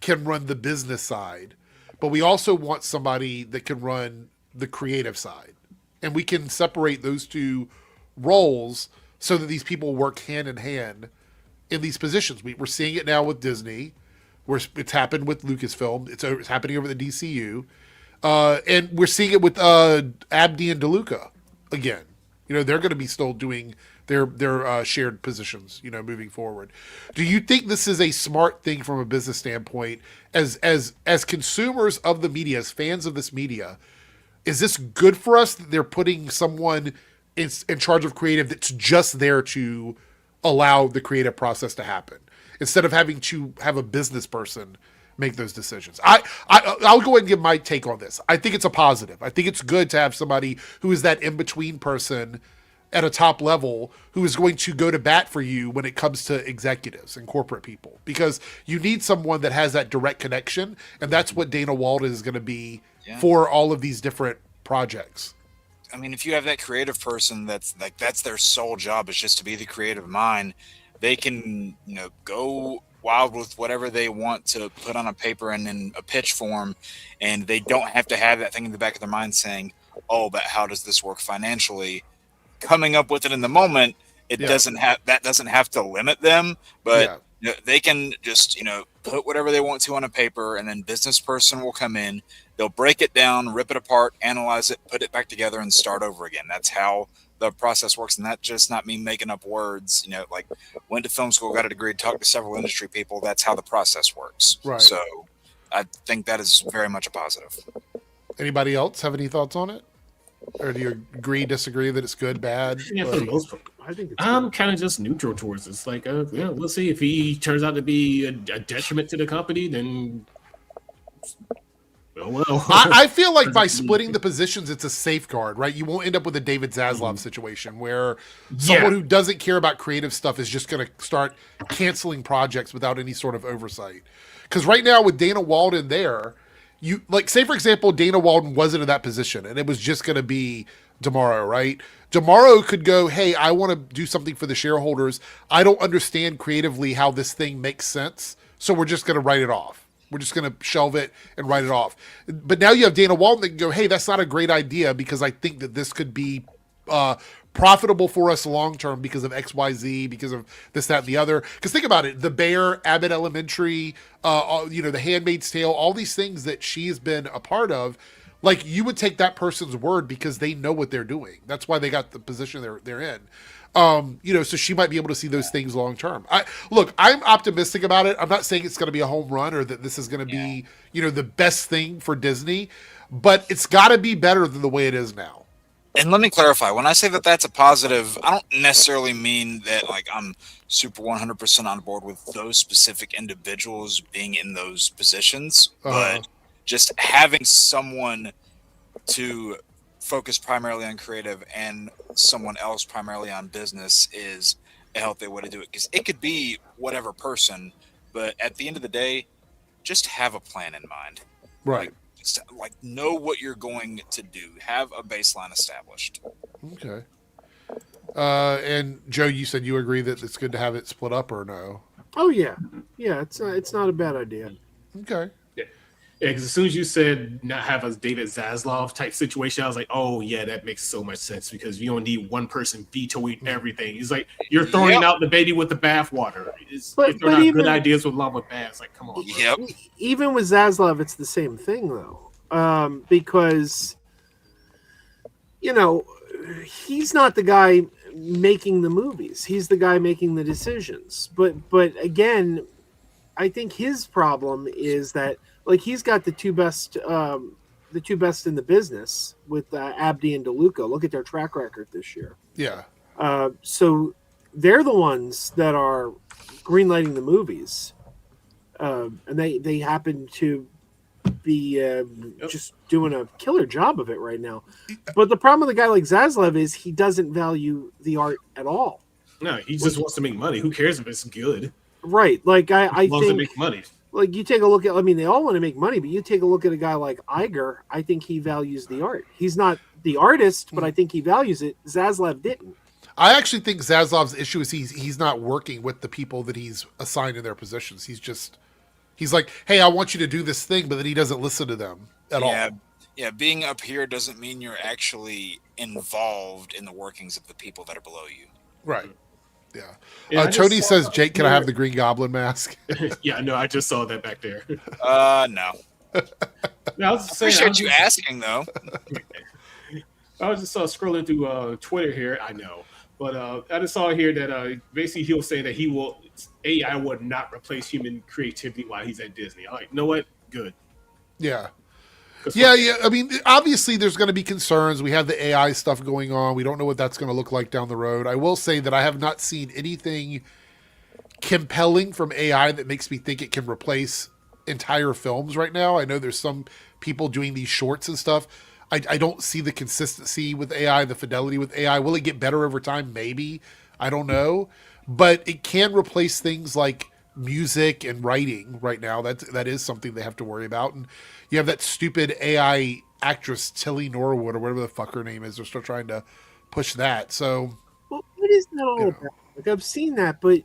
can run the business side, but we also want somebody that can run the creative side. And we can separate those two roles so that these people work hand in hand in these positions. We're seeing it now with Disney. It's happened with Lucasfilm. It's happening over the DCU. And we're seeing it with Abdi and DeLuca again. They're going to be still doing their shared positions, moving forward. Do you think this is a smart thing from a business standpoint as consumers of the media, as fans of this media? Is this good for us that they're putting someone in charge of creative that's just there to allow the creative process to happen, instead of having to have a business person make those decisions? I'll go ahead and give my take on this. I think it's a positive. I think it's good to have somebody who is that in-between person at a top level who is going to go to bat for you when it comes to executives and corporate people, because you need someone that has that direct connection, and that's what Dana Walden is going to be for all of these different projects.
I mean, if you have that creative person that's their sole job is just to be the creative mind, they can, go wild with whatever they want to put on a paper and in a pitch form, and they don't have to have that thing in the back of their mind saying, oh, but how does this work financially? Coming up with it in the moment, doesn't have to limit them, but they can just, put whatever they want to on a paper, and then business person will come in, they'll break it down, rip it apart, analyze it, put it back together, and start over again. That's how the process works, and that's just not me making up words. Like, went to film school, got a degree, talked to several industry people. That's how the process works.
Right.
So I think that is very much a positive.
Anybody else have any thoughts on it? Or do you agree, disagree that it's good, bad?
Yeah, for the most part.
I think it's
I'm kind of just neutral towards it. It's like, we'll see. If he turns out to be a detriment to the company, then well.
I feel like by splitting the positions, it's a safeguard, right? You won't end up with a David Zaslav situation where someone who doesn't care about creative stuff is just going to start canceling projects without any sort of oversight. Because right now with Dana Walden there, say for example, Dana Walden wasn't in that position and it was just going to be Demaro, right? Demaro could go, hey, I want to do something for the shareholders. I don't understand creatively how this thing makes sense, so we're just going to write it off. We're just going to shelve it and write it off. But now you have Dana Walden that can go, hey, that's not a great idea because I think that this could be profitable for us long-term because of XYZ, because of this, that, and the other. Because think about it, The Bear, Abbott Elementary, The Handmaid's Tale, all these things that she has been a part of, like you would take that person's word because they know what they're doing. That's why they got the position they're in. So she might be able to see those things long-term. I'm optimistic about it. I'm not saying it's going to be a home run or that this is going to be, the best thing for Disney, but it's got to be better than the way it is now.
And let me clarify, when I say that that's a positive, I don't necessarily mean that like I'm super 100% on board with those specific individuals being in those positions, but just having someone to focus primarily on creative and someone else primarily on business is a healthy way to do it. Because it could be whatever person, but at the end of the day, just have a plan in mind.
Right.
Like know what you're going to do. Have a baseline established.
Okay. And Joe, you said you agree that it's good to have it split up, or no?
Oh yeah, it's not a bad idea.
Okay.
Yeah, because as soon as you said not have a David Zaslav type situation, I was like, oh yeah, that makes so much sense because you don't need one person vetoing everything. It's like you're throwing out the baby with the bathwater. If they're not good ideas with love with bad, it's like, come on. Bro.
Yep.
Even with Zaslav, it's the same thing though, because he's not the guy making the movies. He's the guy making the decisions. But again, I think his problem is that like he's got the two best in the business with Abdi and DeLuca. Look at their track record this year.
Yeah.
So they're the ones that are greenlighting the movies, and they happen to be just doing a killer job of it right now. But the problem with a guy like Zaslav is he doesn't value the art at all.
No, he just wants to make money. Who cares if it's good?
Right. Like I
As long as it
think
makes money.
like you take a look at, I mean, they all want to make money, but you take a look at a guy like Iger. I think he values the art. He's not the artist, but I think he values it. Zaslav didn't.
I actually think Zaslav's issue is he's not working with the people that he's assigned in their positions. He's like, hey, I want you to do this thing, but then he doesn't listen to them at all.
Yeah, being up here doesn't mean you're actually involved in the workings of the people that are below you.
Right. Yeah. Tony says, Jake, can I have the Green Goblin mask?
Yeah, no, I just saw that back there.
No.
No, I was just saying,
Appreciate you asking, though.
I was just scrolling through Twitter here. I know. But I just saw here that basically he'll say that AI would not replace human creativity while he's at Disney. I'm like, you know what? Good.
Yeah. Yeah. I mean, obviously there's going to be concerns. We have the AI stuff going on. We don't know what that's going to look like down the road. I will say that I have not seen anything compelling from AI that makes me think it can replace entire films right now. I know there's some people doing these shorts and stuff. I don't see the consistency with AI, the fidelity with AI. Will it get better over time? Maybe. I don't know. But it can replace things like music and writing right now. That is something they have to worry about. And you have that stupid AI actress, Tilly Norwood, or whatever the fuck her name is. They're still trying to push that. So,
well, what is that all about? Like, I've seen that, but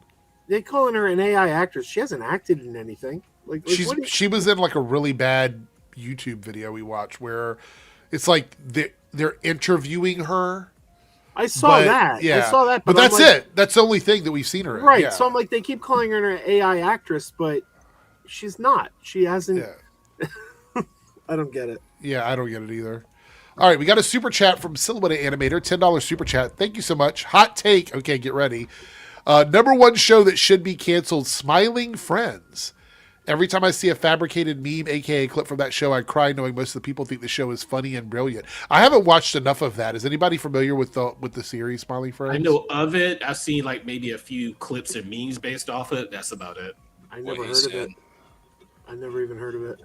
they're calling her an AI actress. She hasn't acted in anything. She was in like a really bad YouTube video we watched where it's like they're interviewing her.
I
saw that.
But that's it. That's the only thing that we've seen her in.
Right.
Yeah.
So I'm like, they keep calling her an AI actress, but she's not. She hasn't.
Yeah.
I don't get it.
Yeah, I don't get it either. All right, we got a super chat from Silhouette Animator, $10 super chat. Thank you so much. Hot take. Okay, get ready. Number one show that should be canceled, Smiling Friends. Every time I see a fabricated meme, aka clip from that show, I cry knowing most of the people think the show is funny and brilliant. I haven't watched enough of that. Is anybody familiar with the series Smiling Friends?
I know of it. I've seen like maybe a few clips and memes based off it. That's about it.
I never heard of it. I never even heard of it.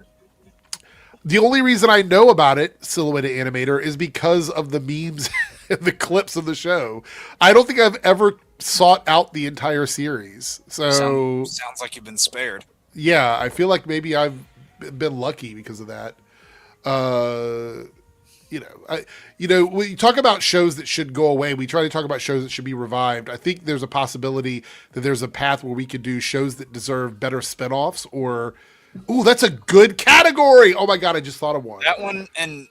The only reason I know about it, Silhouette Animator, is because of the memes and the clips of the show. I don't think I've ever sought out the entire series. So
sounds like you've been spared.
Yeah, I feel like maybe I've been lucky because of that. When you talk about shows that should go away, we try to talk about shows that should be revived. I think there's a possibility that there's a path where we could do shows that deserve better spinoffs or... Ooh, that's a good category. Oh my God, I just thought of one.
That one, and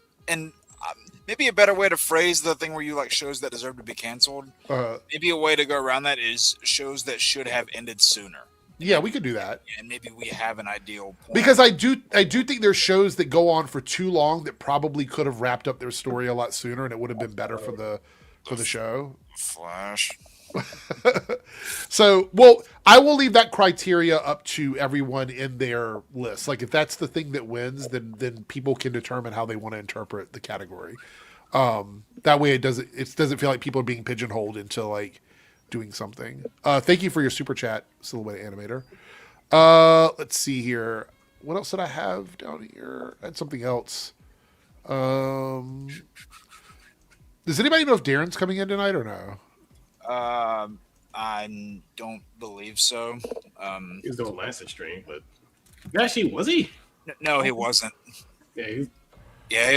maybe a better way to phrase the thing where you like shows that deserve to be canceled. Maybe a way to go around that is shows that should have ended sooner.
Yeah, we could do that.
And maybe we have an ideal point.
Because I do think there's shows that go on for too long that probably could have wrapped up their story a lot sooner, and it would have been better for the show.
Flash.
So, well, I will leave that criteria up to everyone in their list. Like, if that's the thing that wins, then people can determine how they want to interpret the category. That way, it doesn't feel like people are being pigeonholed into like doing something. Thank you for your super chat, Silhouette Animator. Let's see here. What else did I have down here? I had something else. Does anybody know if Darren's coming in tonight or no?
I don't believe so.
He was doing last stream, but actually, was he?
No, he wasn't.
Yeah,
he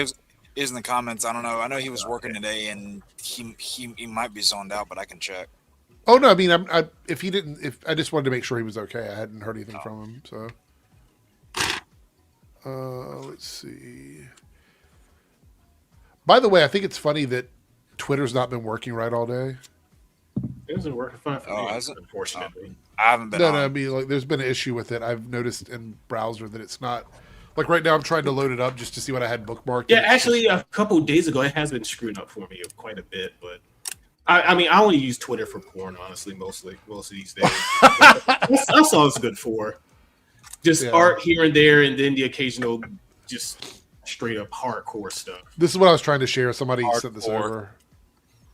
was in the comments. I don't know. I know he was working today, and he might be zoned out, but I can check.
Oh no, I mean, if I just wanted to make sure he was okay. I hadn't heard anything from him, so. Let's see. By the way, I think it's funny that Twitter's not been working right all day.
It doesn't work fine for me,
has it?
Unfortunately.
I haven't been.
No, I mean, like, there's been an issue with it. I've noticed in browser that it's not. Like right now, I'm trying to load it up just to see what I had bookmarked.
Yeah, actually, a couple of days ago, it has been screwing up for me quite a bit. But I mean, I only use Twitter for porn, honestly, most of these days. That's all it's good for. Just art here and there, and then the occasional just straight up hardcore stuff.
This is what I was trying to share. Somebody sent this over.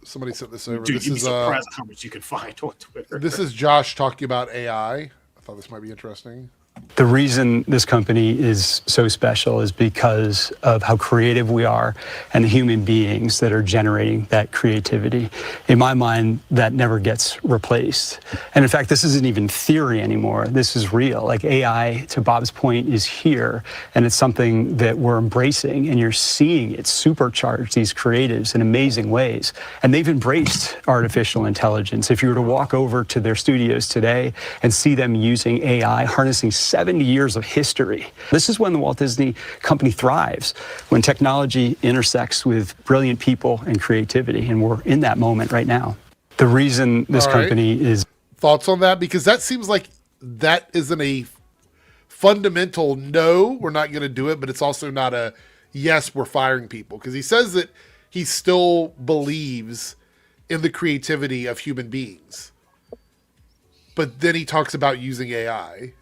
Dude,
this
you'd
is
be surprised how much you can find on Twitter.
This is Josh talking about AI. I thought this might be interesting.
The reason this company is so special is because of how creative we are and the human beings that are generating that creativity. In my mind, that never gets replaced. And in fact, this isn't even theory anymore. This is real. Like AI, to Bob's point, is here, and it's something that we're embracing, and you're seeing it supercharge these creatives in amazing ways. And they've embraced artificial intelligence. If you were to walk over to their studios today and see them using AI, harnessing 70 years of history. This is when the Walt Disney Company thrives, when technology intersects with brilliant people and creativity, and we're in that moment right now. The reason this company is...
Thoughts on that? Because that seems like that isn't a fundamental no, we're not going to do it, but it's also not a yes, we're firing people. Because he says that he still believes in the creativity of human beings. But then he talks about using AI.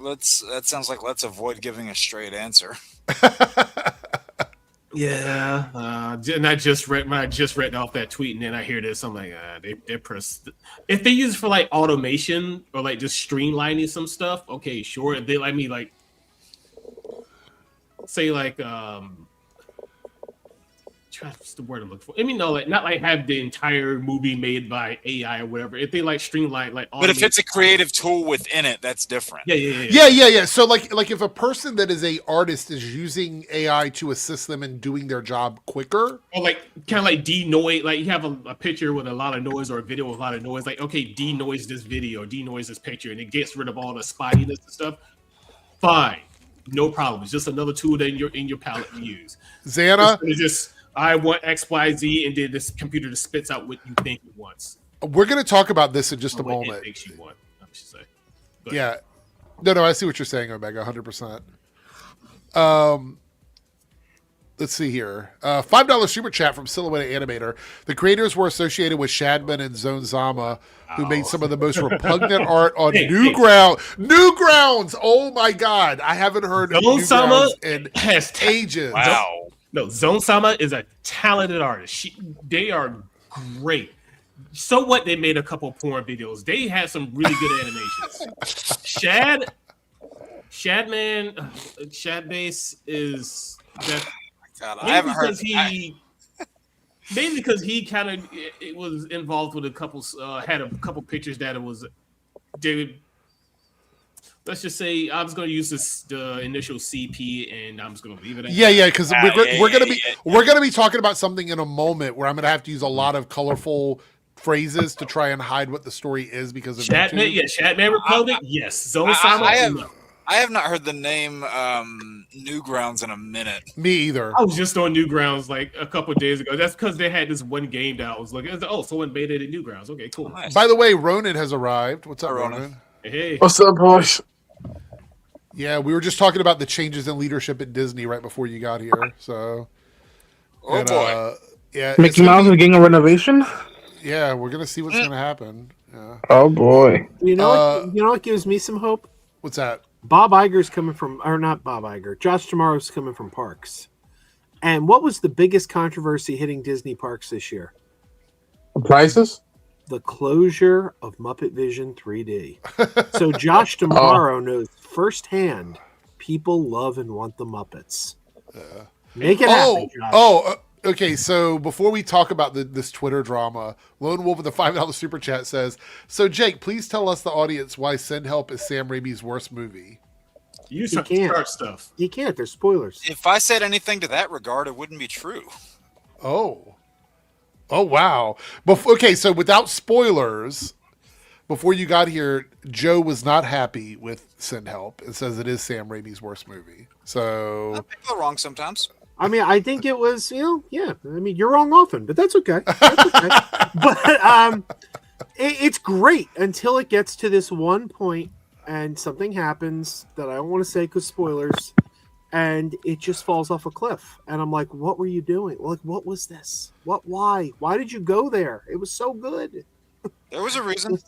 That sounds like let's avoid giving a straight answer.
Yeah, and I just read off that tweet, and then I hear this. I'm like, they press. If they use it for like automation or like just streamlining some stuff, okay, sure. If they let me like say like what's the word I'm looking for? I mean, no, like not like have the entire movie made by AI or whatever. If they like streamline, like,
but if it's a creative tool within it, that's different.
Yeah. So like if a person that is a artist is using AI to assist them in doing their job quicker,
or like kind of like denoise, like you have a picture with a lot of noise or a video with a lot of noise, like okay, denoise this video, denoise this picture, and it gets rid of all the spottiness and stuff. Fine, no problem. It's just another tool that in your palette to use.
Xana,
it's just. I want X, Y, Z, and then this computer just spits out what you think it wants.
We're going to talk about this in just a moment.
It thinks you want, I should say.
Yeah. No, I see what you're saying, Omega, 100%. Let's see here. $5 super chat from Silhouette Animator. The creators were associated with Shadman and Zone Zama, who made some of the most repugnant art on Newgrounds. Oh my God. I haven't heard of Newgrounds in ages.
Wow.
No, Zone Sama is a talented artist. They are great. So what? They made a couple porn videos. They had some really good animations. Shadbase is that.
God, I haven't heard.
Maybe because he kind of was involved with a couple. Had a couple pictures that it was. Let's just say I was going to use the initial CP, and I'm just going to leave it at
yeah, because we're gonna be talking about something in a moment where I'm going to have to use a lot of colorful phrases to try and hide what the story is because of
Shadman. Yeah, Shadman Republic. Yes, Zone Sama.
I have not heard the name Newgrounds in a minute.
Me either.
I was just on Newgrounds like a couple of days ago. That's because they had this one game that I was looking at. Oh, someone made it at Newgrounds. Okay, cool.
Nice.
By the way, Ronan has arrived. What's up, Ronan?
Hey.
What's up, boys?
Yeah, we were just talking about the changes in leadership at Disney right before you got here. So,
boy,
yeah,
Mickey Mouse is getting a renovation.
Yeah, we're gonna see what's gonna happen. Yeah.
Oh boy!
You know what gives me some hope?
What's that?
Bob Iger's coming from, or not Bob Iger. Josh Tomorrow's coming from Parks. And what was the biggest controversy hitting Disney Parks this year?
Prices.
The closure of Muppet Vision 3D. So Josh Tomorrow knows firsthand people love and want the Muppets. Make it happen, Josh.
Okay. So before we talk about this Twitter drama, Lone Wolf with the $5 super chat says, "So Jake, please tell us the audience why Send Help is Sam Raimi's worst movie."
You can't start stuff.
You can't. There's spoilers.
If I said anything to that regard, it wouldn't be true.
Oh, wow. Okay, so without spoilers, before you got here, Joe was not happy with Send Help and says it is Sam Raimi's worst movie. So
People are wrong sometimes.
I mean, I think it was, yeah. I mean, you're wrong often, but that's okay. But it's great until it gets to this one point and something happens that I don't want to say because spoilers, and it just falls off a cliff. And I'm like, what were you doing? Like, what was this? Why? Why did you go there? It was so good.
There was a reason.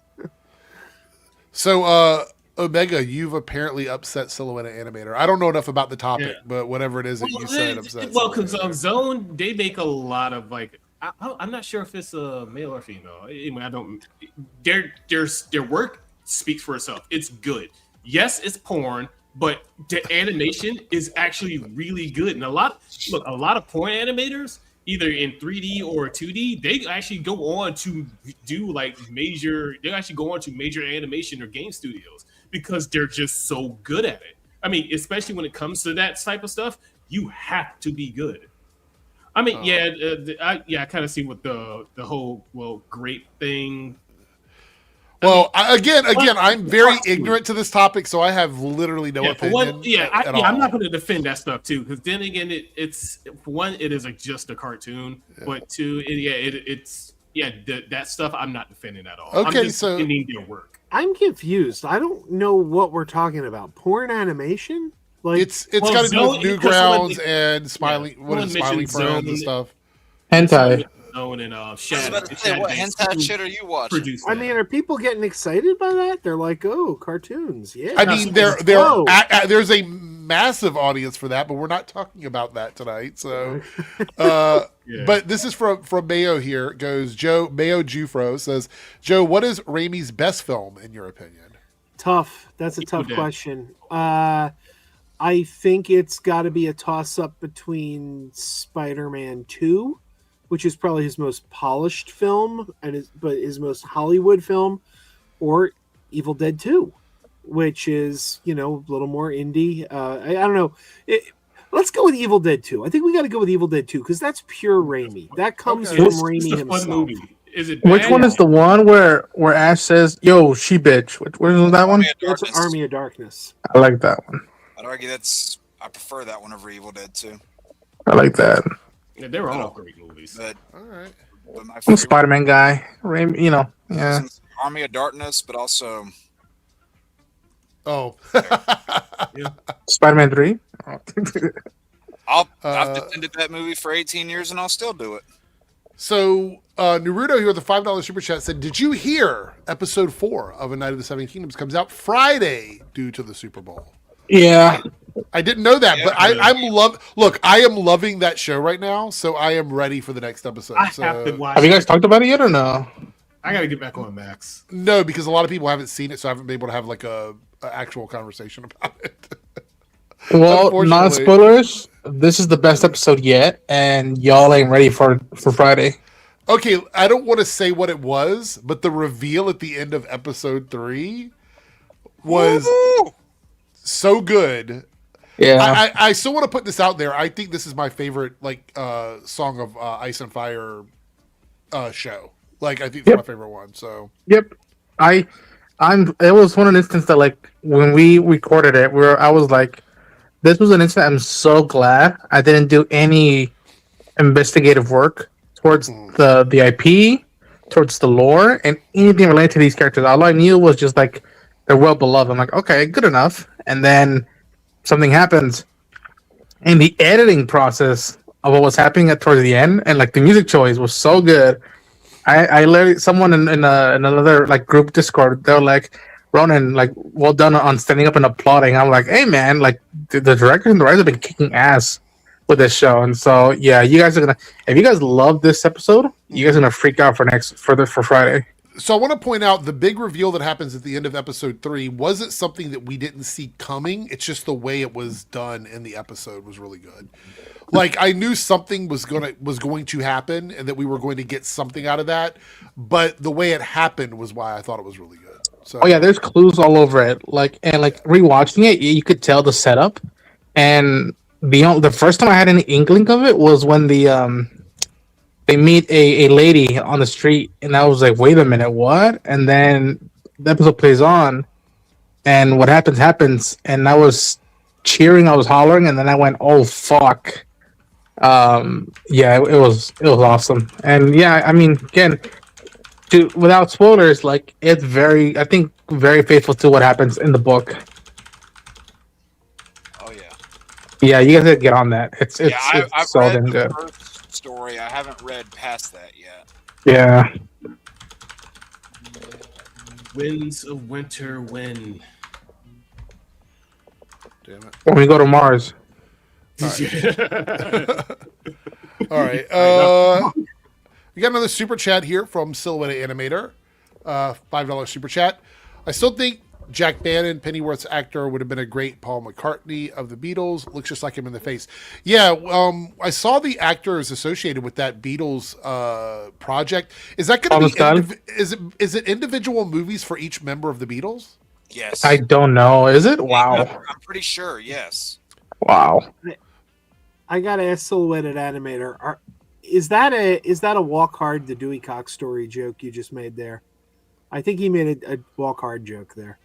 So, Omega, you've apparently upset Silhouette Animator. I don't know enough about the topic, but whatever it is that you said upset.
Well, because Zone, they make a lot of like. I'm not sure if it's a male or female. Anyway, I don't. Their work speaks for itself. It's good. Yes, it's porn, but the animation is actually really good. And a lot of porn animators, either in 3D or 2D, they actually go on to do like major. They actually go on to major animation or game studios because they're just so good at it. I mean, especially when it comes to that type of stuff, you have to be good. I mean, I kind of see what the whole great thing.
Well, again, I'm very ignorant to this topic, so I have literally no opinion.
I'm not going to defend that stuff too, because then again, it's for one, it is just a cartoon, but two, that stuff I'm not defending at all.
Okay,
I'm just defending their work.
I'm confused. I don't know what we're talking about. Porn animation? Like
it's got to do with Newgrounds and Smiling Friends and stuff.
Hentai.
Zone and
I was about to say, what hentai shit are you watching?
I mean, are people getting excited by that? They're like, "Oh, cartoons!" Yeah.
I mean, there's a massive audience for that, but we're not talking about that tonight. So, but this is from Mayo here. It goes Mayo Jufro says, Joe, what is Raimi's best film in your opinion?
Tough. That's a tough question. I think it's got to be a toss-up between Spider-Man 2, which is probably his most polished film, but his most Hollywood film, or Evil Dead 2, which is, a little more indie. I don't know. Let's go with Evil Dead 2. I think we got to go with Evil Dead 2 because that's pure Raimi. That comes from Raimi himself.
Is it
Which one is the one where Ash says, "Yo, she bitch"? Where is that one?
That's Army of Darkness.
I like that one.
I'd argue I prefer that one over Evil Dead 2.
I like that.
Yeah, they were all great movies.
But,
All right.
but my
I'm a Spider-Man guy. Raimi, yeah.
Army of Darkness, but also
Spider-Man 3.
I've defended that movie for 18 years and I'll still do it.
So Naruto here with the $5 super chat said, "Did you hear episode 4 of A Night of the Seven Kingdoms comes out Friday due to the Super Bowl?"
Yeah.
I didn't know that, but I am loving that show right now, so I am ready for the next episode.
I have to watch.
Have you guys talked about it yet or no?
I got to get back on Max.
No, because a lot of people haven't seen it, so I haven't been able to have like a actual conversation about it.
Well, not spoilers. This is the best episode yet, and y'all ain't ready for Friday.
Okay, I don't want to say what it was, but the reveal at the end of episode 3 was so good.
Yeah,
I still want to put this out there. I think this is my favorite song of Ice and Fire show. Like, I think it's my favorite one. So
yep. It was one instance that, like, when we recorded it, I was like, this was an instance. I'm so glad I didn't do any investigative work towards the IP, towards the lore, and anything related to these characters. All I knew was just like they're well beloved. I'm like, okay, good enough. And then something happens, and the editing process of what was happening towards the end, and like the music choice was so good. I literally, someone in another like group Discord, they were like, "Ronan, like, well done on standing up and applauding." I'm like, "Hey man, like the director and the writers have been kicking ass with this show." And so yeah, you guys are gonna, if you guys love this episode, you guys are gonna freak out for Friday.
So I want to point out the big reveal that happens at the end of episode 3 wasn't something that we didn't see coming. It's just the way it was done in the episode was really good. Like, I knew something was going to happen and that we were going to get something out of that, but the way it happened was why I thought it was really good. So,
oh yeah, there's clues all over it. Like, and like rewatching it, you could tell the setup. And the first time I had any inkling of it was when they meet a lady on the street, and I was like, wait a minute, what? And then the episode plays on, and what happens, and I was cheering, I was hollering, and then I went, oh fuck. Yeah, it was awesome. And yeah, I mean, again, without spoilers, like, it's very faithful to what happens in the book.
Oh yeah.
Yeah, you guys gotta get on that. It's
I've
so
read
damn
the
good.
first story. I haven't read past that yet.
Yeah.
Winds of Winter Wind.
Damn it.
When we go to Mars.
All right. We got another super chat here from Silhouette Animator. $5 super chat. I still think Jack Bannon, Pennyworth's actor, would have been a great Paul McCartney of the Beatles. Looks just like him in the face. Yeah, I saw the actors associated with that Beatles project. Is that going to be is it individual movies for each member of the Beatles?
Yes.
I don't know. Is it? Wow.
I'm pretty sure. Yes.
Wow.
I gotta ask Silhouette Animator. Is that a walk hard the Dewey Cox story joke you just made there? I think he made a walk hard joke there.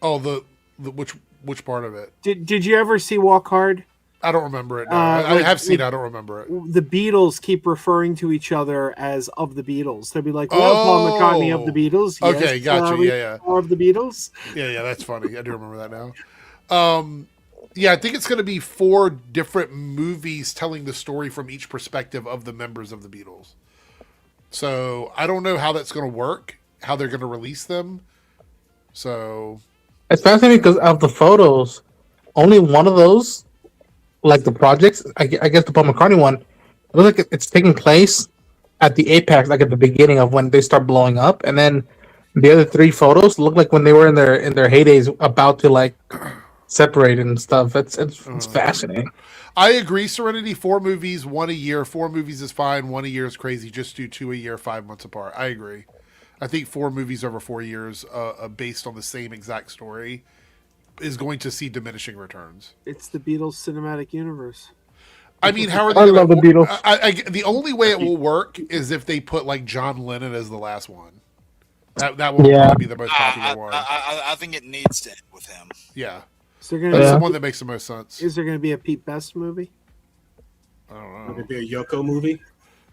Oh, the which part of it?
Did you ever see Walk Hard?
I don't remember it. No. I have seen it. I don't remember it.
The Beatles keep referring to each other as of the Beatles. They'll be like, well, Paul McCartney of the Beatles. Yes,
Okay, gotcha. Yeah.
Of the Beatles.
Yeah, that's funny. I do remember that now. Yeah, I think it's going to be 4 different movies telling the story from each perspective of the members of the Beatles. So I don't know how that's going to work, how they're going to release them. So
It's fascinating because of the photos, only one of those, like the projects, I guess the Paul McCartney one, it looks like it's taking place at the apex, like at the beginning of when they start blowing up, and then the other 3 photos look like when they were in their heydays, about to like separate and stuff. It's fascinating.
I agree, Serenity. 4 movies, 1 a year. 4 movies is fine. 1 a year is crazy. Just do 2 a year, 5 months apart. I agree. I think 4 movies over 4 years, based on the same exact story, is going to see diminishing returns.
It's the Beatles cinematic universe.
I mean, how are they?
I love the Beatles.
The only way it will work is if they put like John Lennon as the last one. That will probably be the most popular one.
I think it needs to end with him.
Yeah.
That's
the one that makes the most sense.
Is there going to be a Pete Best movie?
I don't know.
Would it be a Yoko movie?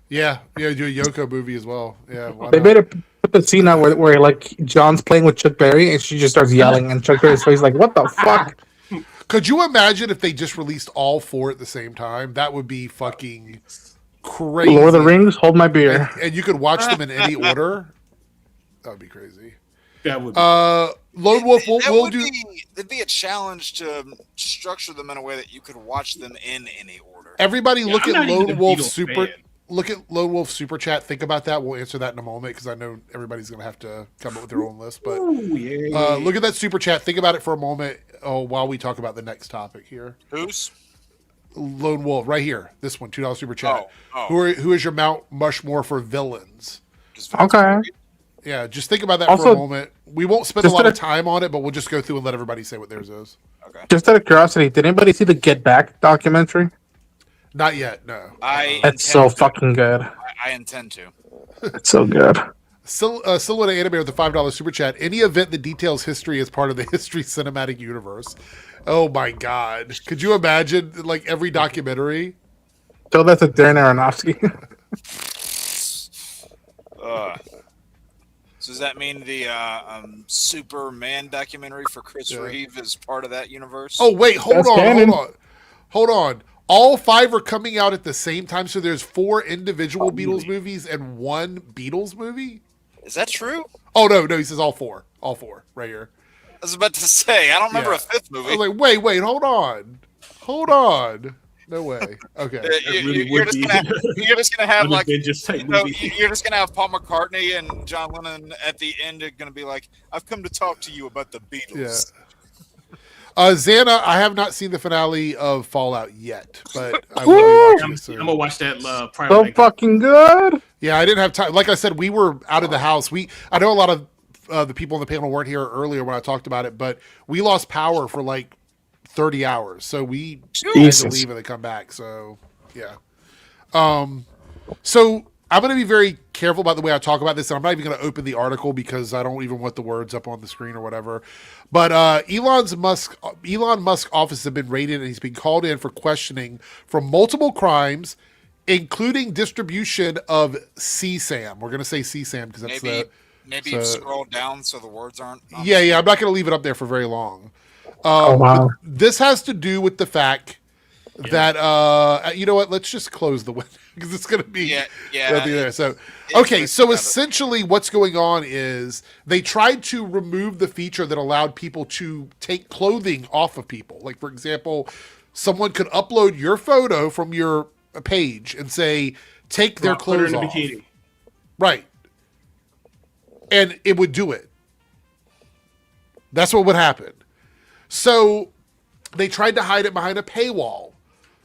Yeah, do a Yoko movie as well. Yeah,
They better put the scene out where like John's playing with Chuck Berry and she just starts yelling and Chuck Berry's face is like, what the fuck?
Could you imagine if they just released all 4 at the same time? That would be fucking crazy.
Lord of the Rings, hold my beer.
And you could watch them in any order. That would be crazy.
That would be.
Lone Wolf, we'll do.
It'd be a challenge to structure them in a way that you could watch them in any order.
Everybody look at Lone Wolf Super.
Fan.
Look at Lone Wolf Super Chat. Think about that. We'll answer that in a moment because I know everybody's going to have to come up with their own list. But look at that Super Chat. Think about it for a moment while we talk about the next topic here.
Who's?
Lone Wolf, right here. This one, $2 Super Chat.
Oh.
Who is your Mount Rushmore for villains?
Okay.
Yeah, just think about that
Also,
for a moment. We won't spend a lot of time on it, but we'll just go through and let everybody say what theirs is.
Okay.
Just out of curiosity, did anybody see the Get Back documentary?
Not yet, no.
It's so fucking good.
I intend to.
It's so good.
Silhouette Animator with the $5 Super Chat. Any event that details history as part of the History Cinematic Universe. Oh my God. Could you imagine, like, every documentary?
So that's a Darren Aronofsky.
So does that mean the Superman documentary for Chris Reeve is part of that universe?
Oh, wait, hold on. All 5 are coming out at the same time, so there's 4 individual Beatles movies and 1 Beatles movie?
Is that true?
Oh, no, he says all 4. All 4, right here.
I was about to say, I don't remember a 5th movie.
I was like, wait, hold on. No way. Okay.
You're just gonna have like you're just gonna have Paul McCartney and John Lennon at the end are gonna be like, I've come to talk to you about the Beatles.
Yeah. Xana, I have not seen the finale of Fallout yet, but I will be watching it soon.
I'm gonna watch that.
So fucking good.
Yeah, I didn't have time. Like I said, we were out of the house. I know a lot of the people on the panel weren't here earlier when I talked about it, but we lost power for like 30 hours, so we had to leave and then come back. So yeah. So I'm going to be very careful about the way I talk about this, and I'm not even going to open the article because I don't even want the words up on the screen or whatever. But Elon Musk office has been raided, and he's been called in for questioning for multiple crimes, including distribution of CSAM. We're going to say CSAM because that's
maybe scroll down so the words aren't.
Yeah. I'm not going to leave it up there for very long. This has to do with the fact that you know what? Let's just close the window. because it's going to be
yeah.
there. So okay, so essentially, what's going on is they tried to remove the feature that allowed people to take clothing off of people. Like for example, someone could upload your photo from your page and say, "Take their clothes off." Bikini. Right, and it would do it. That's what would happen. So they tried to hide it behind a paywall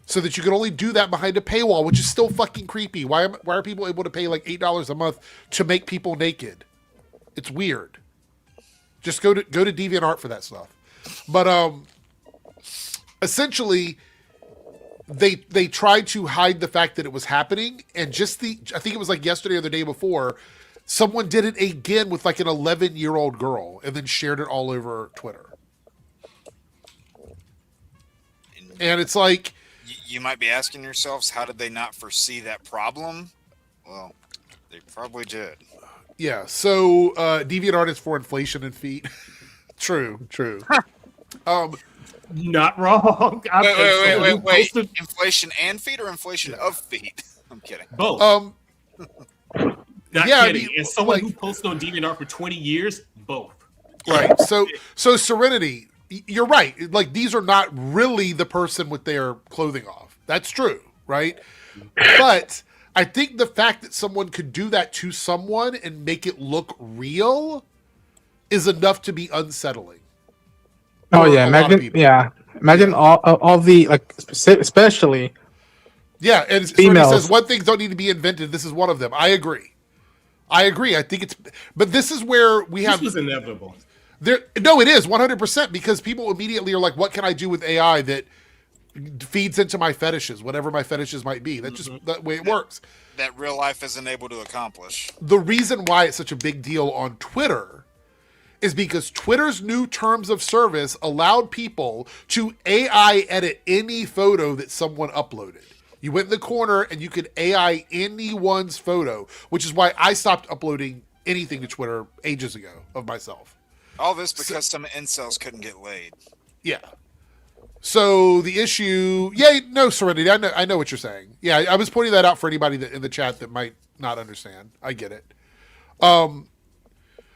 so that you could only do that behind a paywall, which is still fucking creepy. Why are people able to pay like $8 a month to make people naked? It's weird. Just go to DeviantArt for that stuff. But essentially they tried to hide the fact that it was happening, and I think it was like yesterday or the day before, someone did it again with like an 11-year-old girl and then shared it all over Twitter. And it's like,
you might be asking yourselves, how did they not foresee that problem? Well, they probably did.
Yeah. So DeviantArt is for inflation and feet. True.
Not wrong.
Wait. Inflation and feet, or inflation of feet? I'm kidding.
Both. Not kidding. I mean, as someone who posted on DeviantArt for 20 years, both.
Right. So Serenity, you're right. Like, these are not really the person with their clothing off. That's true, right? But I think the fact that someone could do that to someone and make it look real is enough to be unsettling.
Oh yeah, imagine all the, like, especially.
Yeah, and Serenity says one thing don't need to be invented. This is one of them. I agree. I think it's, but this is where we have.
This was inevitable.
No, it is 100%, because people immediately are like, "What can I do with AI that feeds into my fetishes, whatever my fetishes might be?" That's just the way it works.
That real life isn't able to accomplish.
The reason why it's such a big deal on Twitter is because Twitter's new terms of service allowed people to AI edit any photo that someone uploaded. You went in the corner and you could AI anyone's photo, which is why I stopped uploading anything to Twitter ages ago of myself.
All this because some incels couldn't get laid.
Yeah. So the issue, Serenity, I know what you're saying. Yeah, I was pointing that out for anybody that, in the chat that might not understand. I get it.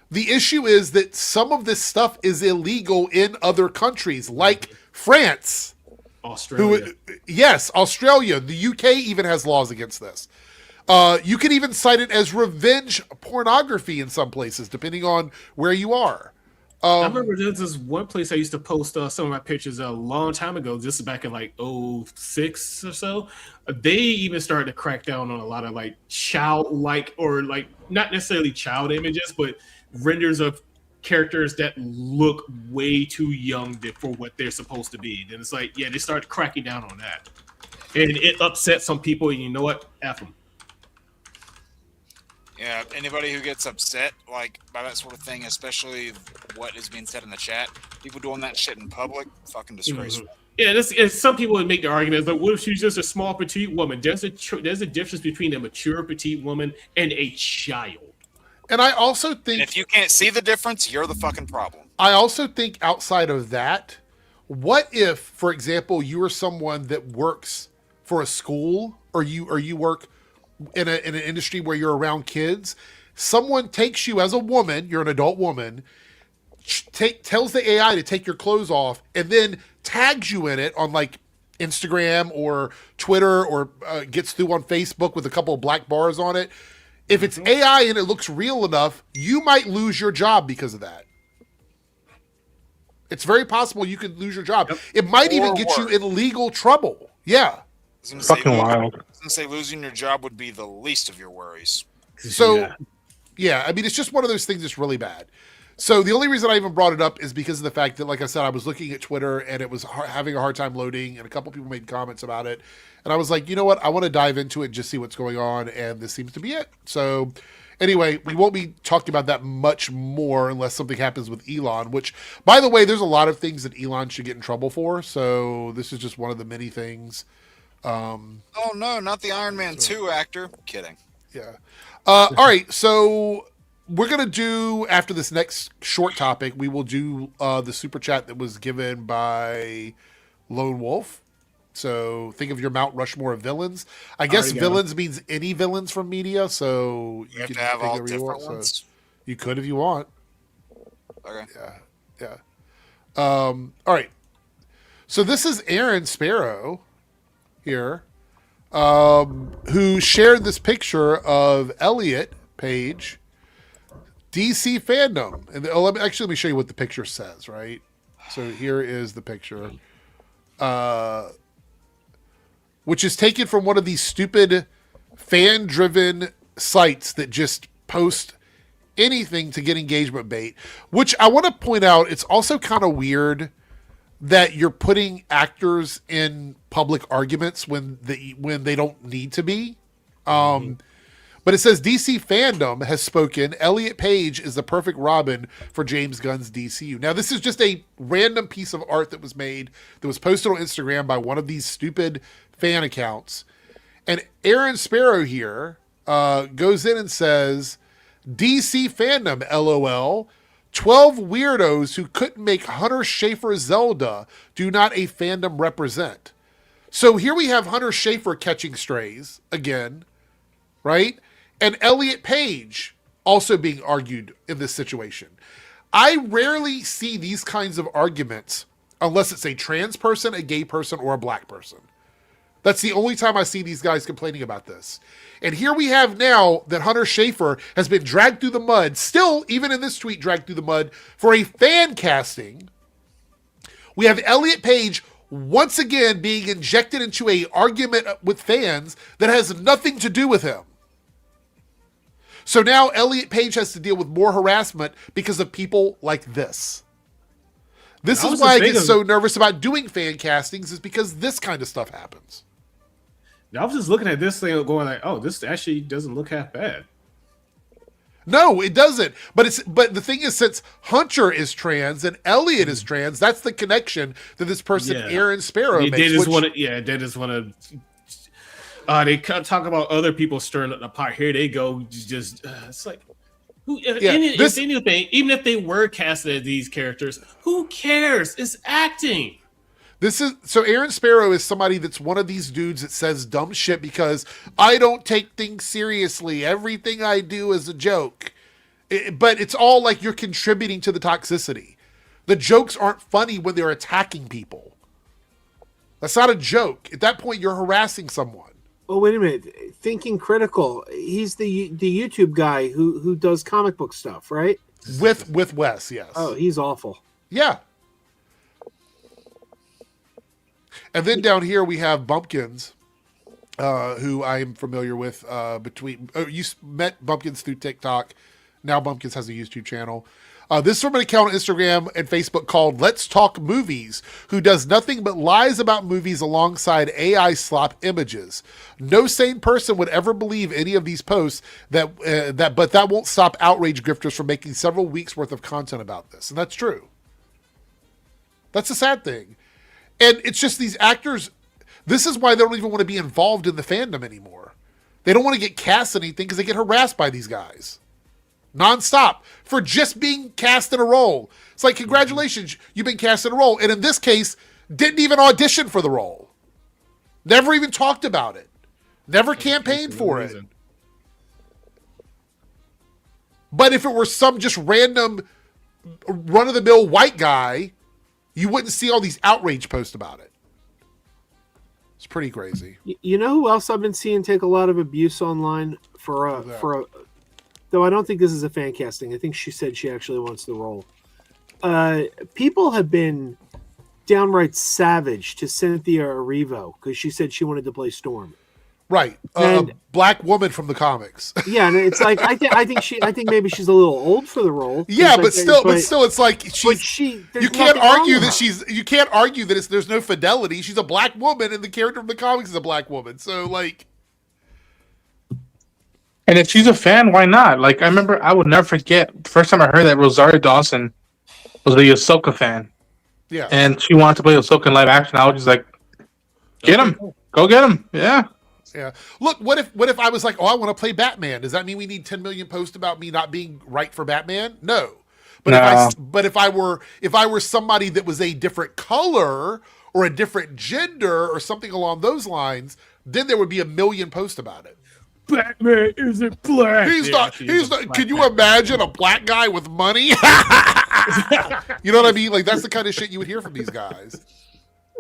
The issue is that some of this stuff is illegal in other countries, like France.
Australia.
Australia. The UK even has laws against this. You can even cite it as revenge pornography in some places, depending on where you are.
I remember there's this one place I used to post some of my pictures a long time ago, just back in like 2006 or so. They even started to crack down on a lot of like child-like, or like not necessarily child images, but renders of characters that look way too young for what they're supposed to be. Then it's like, they started cracking down on that. And it upset some people, and you know what? F them.
Yeah, anybody who gets upset like by that sort of thing, especially what is being said in the chat, people doing that shit in public, fucking disgraceful.
Mm-hmm. Yeah, some people would make the argument like, what if she's just a small petite woman? There's a difference between a mature petite woman and a child.
And I also think,
and if you can't see the difference, you're the fucking problem. I
also think outside of that, what if, for example, you are someone that works for a school, or you work in an industry where you're around kids, someone takes you as a woman, you're an adult woman, tells the AI to take your clothes off, and then tags you in it on like Instagram or Twitter, or gets through on Facebook with a couple of black bars on it. If it's AI and it looks real enough, you might lose your job because of that. It's very possible you could lose your job. Yep. It might even get you in legal trouble. Yeah.
Fucking wild.
I was gonna say losing your job would be the least of your worries.
So, I mean, it's just one of those things that's really bad. So the only reason I even brought it up is because of the fact that, like I said, I was looking at Twitter and it was having a hard time loading, and a couple people made comments about it. And I was like, you know what? I want to dive into it and just see what's going on. And this seems to be it. So anyway, we won't be talking about that much more unless something happens with Elon, which, by the way, there's a lot of things that Elon should get in trouble for. So this is just one of the many things.
Oh no, not the Iron Man 2 actor. Kidding.
Yeah. All right. So we're going to do, after this next short topic, we will do the super chat that was given by Lone Wolf. So think of your Mount Rushmore of villains. I guess villains means any villains from media. So
You have to have all different ones.
So you could if you want.
Okay.
Yeah. All right. So this is Aaron Sparrow here, who shared this picture of Elliot Page, DC fandom. And let me show you what the picture says, right? So here is the picture, which is taken from one of these stupid fan-driven sites that just post anything to get engagement bait, which I want to point out, it's also kind of weird that you're putting actors in public arguments when they don't need to be. But it says DC fandom has spoken. Elliot Page is the perfect Robin for James Gunn's DCU. Now, this is just a random piece of art that was made, that was posted on Instagram by one of these stupid fan accounts. And Aaron Sparrow here goes in and says, DC fandom, LOL. 12 weirdos who couldn't make Hunter Schafer Zelda do not a fandom represent. So here we have Hunter Schafer catching strays again, right? And Elliot Page also being argued in this situation. I rarely see these kinds of arguments unless it's a trans person, a gay person, or a black person. That's the only time I see these guys complaining about this. And here we have now that Hunter Schafer has been dragged through the mud, still, even in this tweet, dragged through the mud for a fan casting. We have Elliot Page once again being injected into an argument with fans that has nothing to do with him. So now Elliot Page has to deal with more harassment because of people like this. This is why I get so nervous about doing fan castings, is because this kind of stuff happens.
I was just looking at this thing going like, oh, this actually doesn't look half bad.
No, it doesn't. But the thing is, since Hunter is trans and Elliot is trans, that's the connection that this person, Aaron Sparrow, makes.
They just want to. They talk about other people stirring up the pot. Here they go. It's like, even if they were casted as these characters, who cares? It's acting.
So Aaron Sparrow is somebody that's one of these dudes that says dumb shit because I don't take things seriously. Everything I do is a joke. But it's all like you're contributing to the toxicity. The jokes aren't funny when they're attacking people. That's not a joke. At that point, you're harassing someone.
Oh, wait a minute. Thinking Critical. He's the YouTube guy who does comic book stuff, right?
With Wes, yes.
Oh, he's awful.
Yeah. And then down here we have Bumpkins, who I'm familiar with. You met Bumpkins through TikTok. Now Bumpkins has a YouTube channel. This is from an account on Instagram and Facebook called Let's Talk Movies, who does nothing but lies about movies alongside AI slop images. No sane person would ever believe any of these posts, but that won't stop outrage grifters from making several weeks worth of content about this. And that's true. That's a sad thing. And it's just these actors, this is why they don't even want to be involved in the fandom anymore. They don't want to get cast in anything because they get harassed by these guys. Nonstop for just being cast in a role. It's like, congratulations, you've been cast in a role. And in this case, didn't even audition for the role. Never even talked about it. Never campaigned for it. But if it were some just random run-of-the-mill white guy, you wouldn't see all these outrage posts about it. It's pretty crazy.
You know who else I've been seeing take a lot of abuse online for though I don't think this is a fan casting. I think she said she actually wants the role. People have been downright savage to Cynthia Erivo because she said she wanted to play Storm.
Right, a black woman from the comics.
Yeah, and it's like I think maybe she's a little old for the role.
Yeah, but still, it's like you can't argue that you can't argue that there's no fidelity. She's a black woman, and the character from the comics is a black woman. So like,
and if she's a fan, why not? Like, I remember, I would never forget the first time I heard that Rosario Dawson was a Ahsoka fan.
Yeah,
and she wanted to play Ahsoka in live action. I was just like, get him, go get him, yeah.
Yeah. Look, what if I was like, oh, I want to play Batman? Does that mean we need 10 million posts about me not being right for Batman? No. But if I were somebody that was a different color or a different gender or something along those lines, then there would be a million posts about it.
Batman isn't black.
He's not. Can you imagine a black guy with money? You know what I mean? Like that's the kind of shit you would hear from these guys.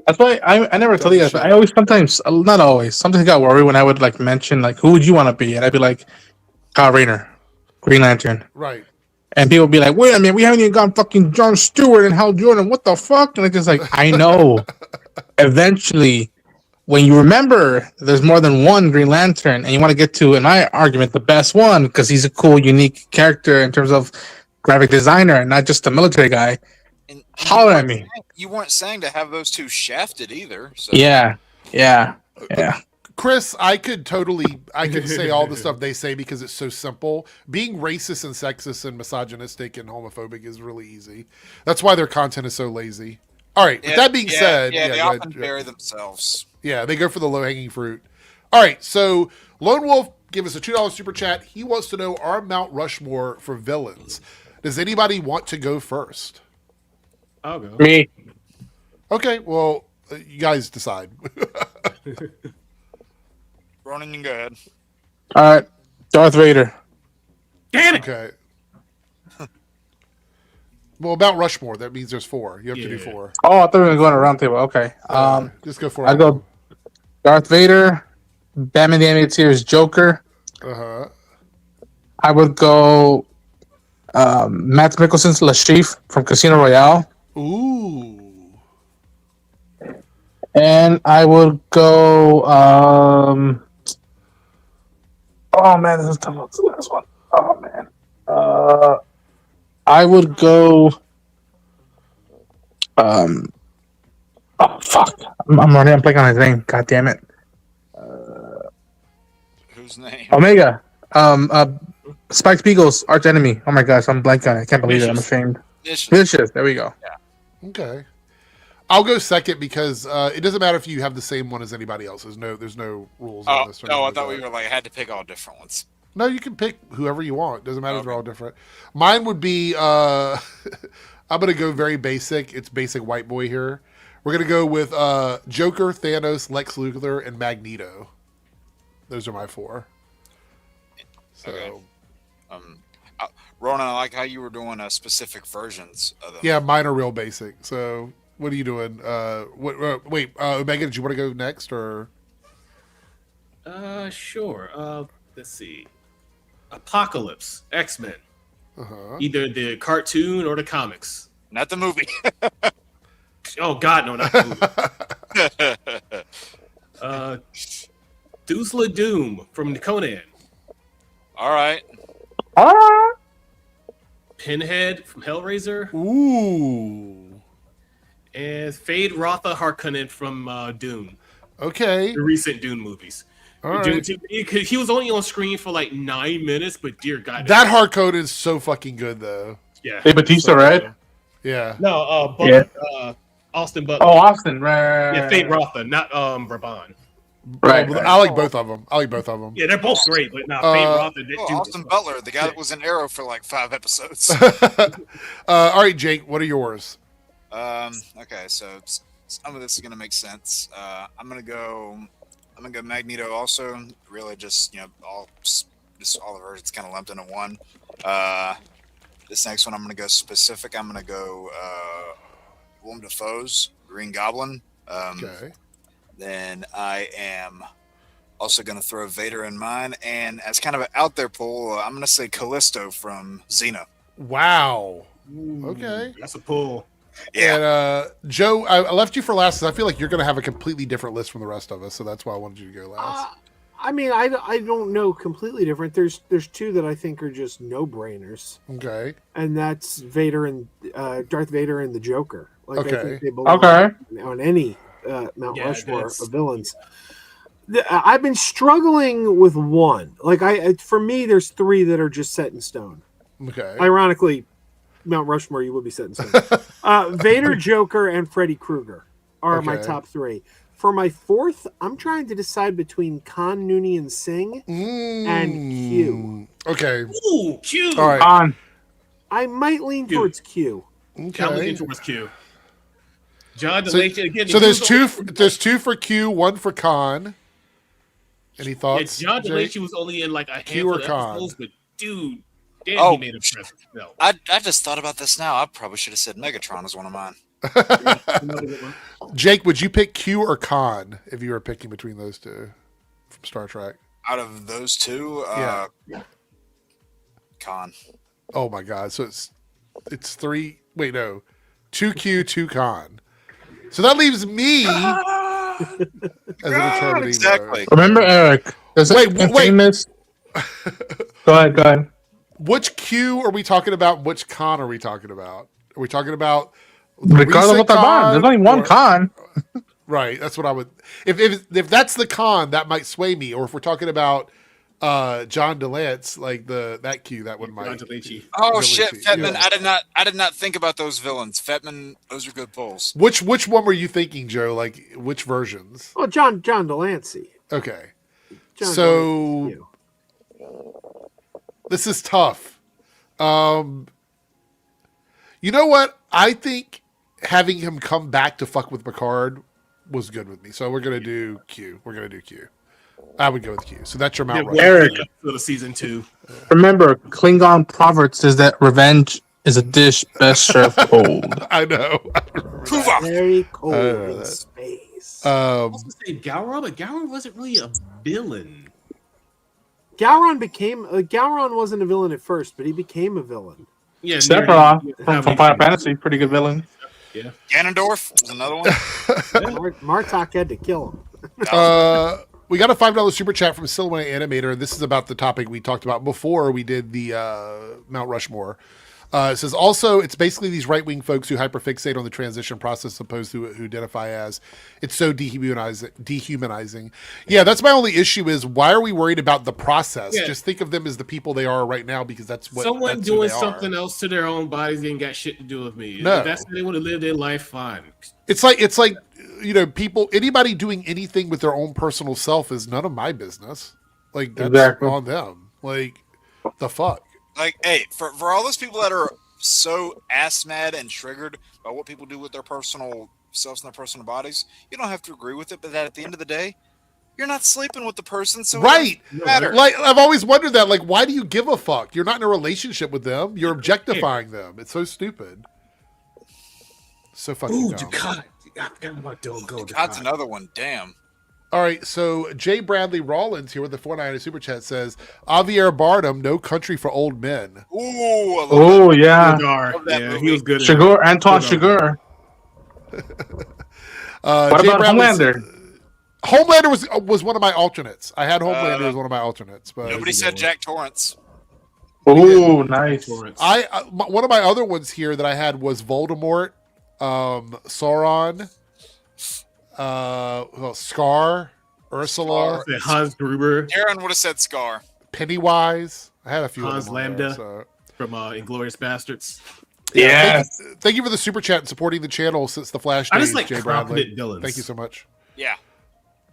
That's why I never tell you guys. I always sometimes not always. Sometimes I got worried when I would like mention like who would you want to be, and I'd be like Kyle Rayner, Green Lantern,
Right.
and people would be like, wait a minute, we haven't even gone fucking Jon Stewart and Hal Jordan. What the fuck? And it's just like I know. Eventually, when you remember there's more than one Green Lantern, and you want to get to, in my argument, the best one because he's a cool, unique character in terms of graphic designer and not just a military guy.
And
Holler at me.
You weren't saying to have those two shafted either. So.
Yeah.
Chris, I could say all the stuff they say because it's so simple. Being racist and sexist and misogynistic and homophobic is really easy. That's why their content is so lazy. All right. With that being said,
they often bury themselves.
Yeah, they go for the low-hanging fruit. All right, so Lone Wolf give us a $2 super chat. He wants to know our Mount Rushmore for villains. Does anybody want to go first?
I'll go.
Me.
Okay, well, you guys decide.
Ronan, you can go ahead.
All right. Darth Vader.
Damn it!
Okay. Well, Mount Rushmore, that means there's 4. You have to do 4.
Oh, I thought we were going to round table. Okay.
Just go for it.
I go Darth Vader, Batman the Animated Series Joker.
Uh-huh.
I would go Matt Mikkelsen's Lashif from Casino Royale.
Ooh.
And I would go oh man, this is tough. What's the last one? Oh man. I would go oh fuck. I'm blanking on his name. God damn it.
Whose name?
Omega. Spike Spiegel's arch enemy. Oh my gosh, I'm blanking on it. I can't believe it. I'm ashamed. Vicious. There we go.
Yeah.
Okay. I'll go second because it doesn't matter if you have the same one as anybody else. There's no rules on this.
No, I thought we were like had to pick all different ones.
No, you can pick whoever you want. Doesn't matter if they're all different. Mine would be I'm gonna go very basic. It's basic white boy here. We're gonna go with Joker, Thanos, Lex Luthor, and Magneto. Those are my 4. So
Okay. Ronan, I like how you were doing specific versions of them.
yeah, mine are real basic. So what are you doing? Wait, Omega, did you want to go next or?
Sure. Let's see. Apocalypse, X-Men.
Uh-huh.
Either the cartoon or the comics.
Not the movie.
Oh God, no, not the movie. Dusla Doom from Conan.
All right.
Pinhead from Hellraiser.
Ooh.
And Fade Rotha Harkonnen from Dune.
Okay.
The recent Dune movies.
All
Dune
right.
he was only on screen for like 9 minutes, but dear God.
That hard code is so fucking good though.
Yeah.
Hey, Batista, right?
Yeah.
No, Butler, Austin Butler.
Oh, Austin, right?
Yeah, Fade Rotha, not Brabant.
Right.
I like both of them.
Yeah, they're both great, but not Fade Rotha.
Austin Butler, the guy that was in Arrow for like 5 episodes.
All right, Jake, what are yours?
Okay, so some of this is gonna make sense. I'm gonna go Magneto. Also, really just all the versions kind of lumped into one. This next one I'm gonna go specific. I'm gonna go Willem Dafoe's Green Goblin.
Okay.
Then I am also gonna throw Vader in mine, and as kind of an out there pull, I'm gonna say Callisto from Xena.
Wow.
Ooh,
Okay.
That's a pull.
Yeah.
And Joe, I left you for last because I feel like you're going to have a completely different list from the rest of us, so that's why I wanted you to go last.
I mean, I don't know completely different. There's 2 that I think are just no brainers,
Okay.
and that's Vader and Darth Vader and the Joker. Like I
Okay.
think they belong on any Mount Rushmore of villains. I've been struggling with one. Like for me, there's 3 that are just set in stone.
Okay.
Ironically, Mount Rushmore, you will be set in stone. Vader, Joker, and Freddy Krueger are my top 3. For my 4th, I'm trying to decide between Khan, Noonien Singh and Q.
Okay.
Ooh, Q.
All right.
I might lean towards Q.
I'm
Okay.
looking towards Q. John
So,
DeLacy again.
so there's two. There's two for Q, one for Con. Any
Yeah,
thoughts?
John
Jake?
DeLacy was only in like a
Q or
handful of
Con?
episodes, but dude, damn,
Oh,
he made a presence. No.
I just thought about this now. I probably should have said Megatron as one of mine.
Another good one.
Jake, would you pick Q or Con if you were picking between those two from Star Trek?
Out of those two,
Yeah.
Con.
Oh my God! So it's three. Wait, no, 2Q, 2 Con. So that leaves me as a determining
Exactly.
vote.
Remember, Eric? There's
Wait,
a
wait.
famous. Go ahead.
Which Q are we talking about? Which Con are we talking about? Are we talking about the
Ricardo
recent
Montalban.
con,
There's only one
or-
con.
Right. That's what I would. If that's the Con, that might sway me. Or if we're talking about John DeLance, like that Q, that one might.
John DeLacy.
Oh
DeLacy,
shit, Fetman!
yeah.
I did not think about those villains. Fetman, those are good pulls.
Which one were you thinking, Joe? Like which versions?
Oh, John Delancey.
Okay.
John
So-
Delancey.
This is tough. You know what? I think having him come back to fuck with Picard was good with me. So we're gonna do Q. I would go with Q. So that's your Mount Rushmore.
Eric.
For the season 2.
Remember, Klingon proverb says that revenge is a dish best served cold.
I know.
Prova.
Very cold
I know
in
that.
space.
I was gonna say Gowron, but Gowron wasn't really a villain.
Gowron wasn't a villain at first, but he became a villain.
Yeah,
Sephiroth
near-
from Final Fantasy, pretty good villain.
Yeah.
Ganondorf was another one.
Martok had to kill him.
We got a $5 super chat from Silhouette Animator. This is about the topic we talked about before we did the Mount Rushmore. It says, also, it's basically these right-wing folks who hyperfixate on the transition process opposed to who identify as. It's so dehumanizing. Yeah, that's my only issue is why are we worried about the process?
Yeah.
Just think of them as the people they are right now because that's what
Someone
that's who
doing
they are.
something else to their own bodies ain't got shit to do with me.
No.
If that's how they want to live their life, fine.
It's like anybody doing anything with their own personal self is none of my business. Like that's
Exactly.
on them. Like the fuck.
Like, hey, for all those people that are so ass mad and triggered by what people do with their personal selves and their personal bodies, you don't have to agree with it. But that at the end of the day, you're not sleeping with the person, so
Right.
it doesn't matter.
Like I've always wondered that. Like, why do you give a fuck? You're not in a relationship with them. You're objectifying them. It's so stupid. So fucking dumb.
God. I forgot about Don't Go.
That's another one. Damn.
All right, so Jay Bradley Rollins here with the 490 super chat says Javier Bardem, No Country for Old Men.
Ooh, I love
Oh, yeah.
Love that
Yeah,
movie.
he was good. at
Chigurh, Antoine
Hold on.
Chigurh. What
Jay
about
Bradley
Homelander?
said- Homelander was one of my alternates. I had Homelander as one of my alternates, but
Nobody said Jack Torrance.
Oh, nice.
Torrance.
one of my other ones here that I had was Voldemort, Sauron, Scar, Ursula,
Said Hans Gruber
Aaron would have said Scar.
Pennywise. I had a few
Hans
of them on there,
Lambda.
so.
from Inglourious Bastards.
Yeah.
Thank you for the super chat and supporting the channel since the Flash
I
days,
just like
Jay Bradley.
confident villains.
Thank you so much.
Yeah.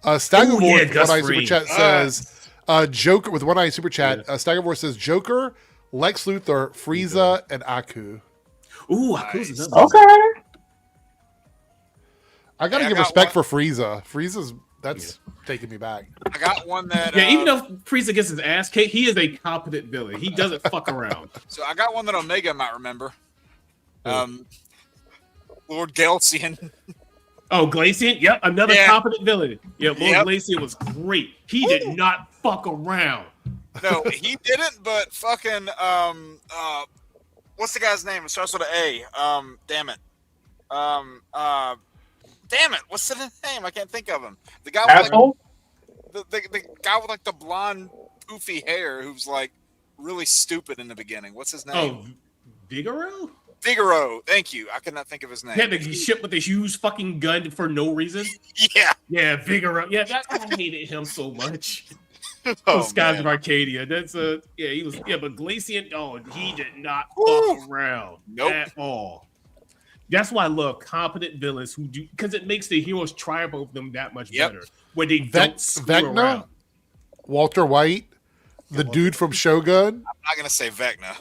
Staggervore
Ooh, yeah,
with
Gus
one eye super
Fring.
chat says Joker with one eye super chat. Staggervore says Joker, Lex Luthor, Frieza, and Aku.
Ooh,
Nice.
Aku's another one.
Okay.
I gotta
Yeah, I
give
got
respect
one.
for Frieza. Frieza's that's taking me back.
I got one that.
Yeah, even though Frieza gets his ass kicked, he is a competent villain. He doesn't fuck around.
So I got one that Omega might remember. Lord Galcian.
Oh, Glacian? Yep, another
Yeah.
competent villain. Yeah, Lord
Yep.
Glacian was great. He did not fuck around.
No, he didn't. But fucking what's the guy's name? It starts with an A. Damn it. Damn it. What's the name? I can't think of him. The guy with
Asshole?
like the guy with like the blonde poofy hair who's like really stupid in the beginning. What's his name?
Oh, Vigoro?
Figaro. Thank you. I could not think of his name.
He had the shit with the huge fucking gun for no reason.
Yeah.
Yeah, Vigoro. Yeah, I hated him so much.
Oh,
Skies of
man.
Arcadia. That's he was but Glacian, oh, he did not
Woo.
fuck around
Nope.
at all. That's why I love competent villains who do, because it makes the heroes triumph over them that much
Yep.
better. When they don't screw
Vecna,
around.
Walter White, the dude from Shogun.
I'm not gonna say Vecna.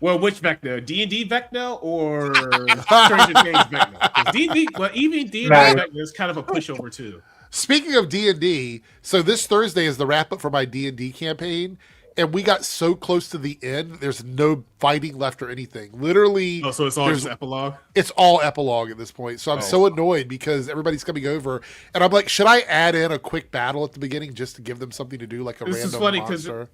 Well, which Vecna? D&D Vecna or Stranger Things Vecna? 'Cause D&D, well, even D&D
Nice.
Vecna is kind of a pushover too.
Speaking of D&D, so this Thursday is the wrap up for my D&D campaign, and we got so close to the end. There's no fighting left or anything. Literally,
Oh, so it's all
there's-
just epilogue.
it's all epilogue at this point. So I'm so annoyed because everybody's coming over, and I'm like, should I add in a quick battle at the beginning just to give them something to do, like a
This
random
is funny because
monster?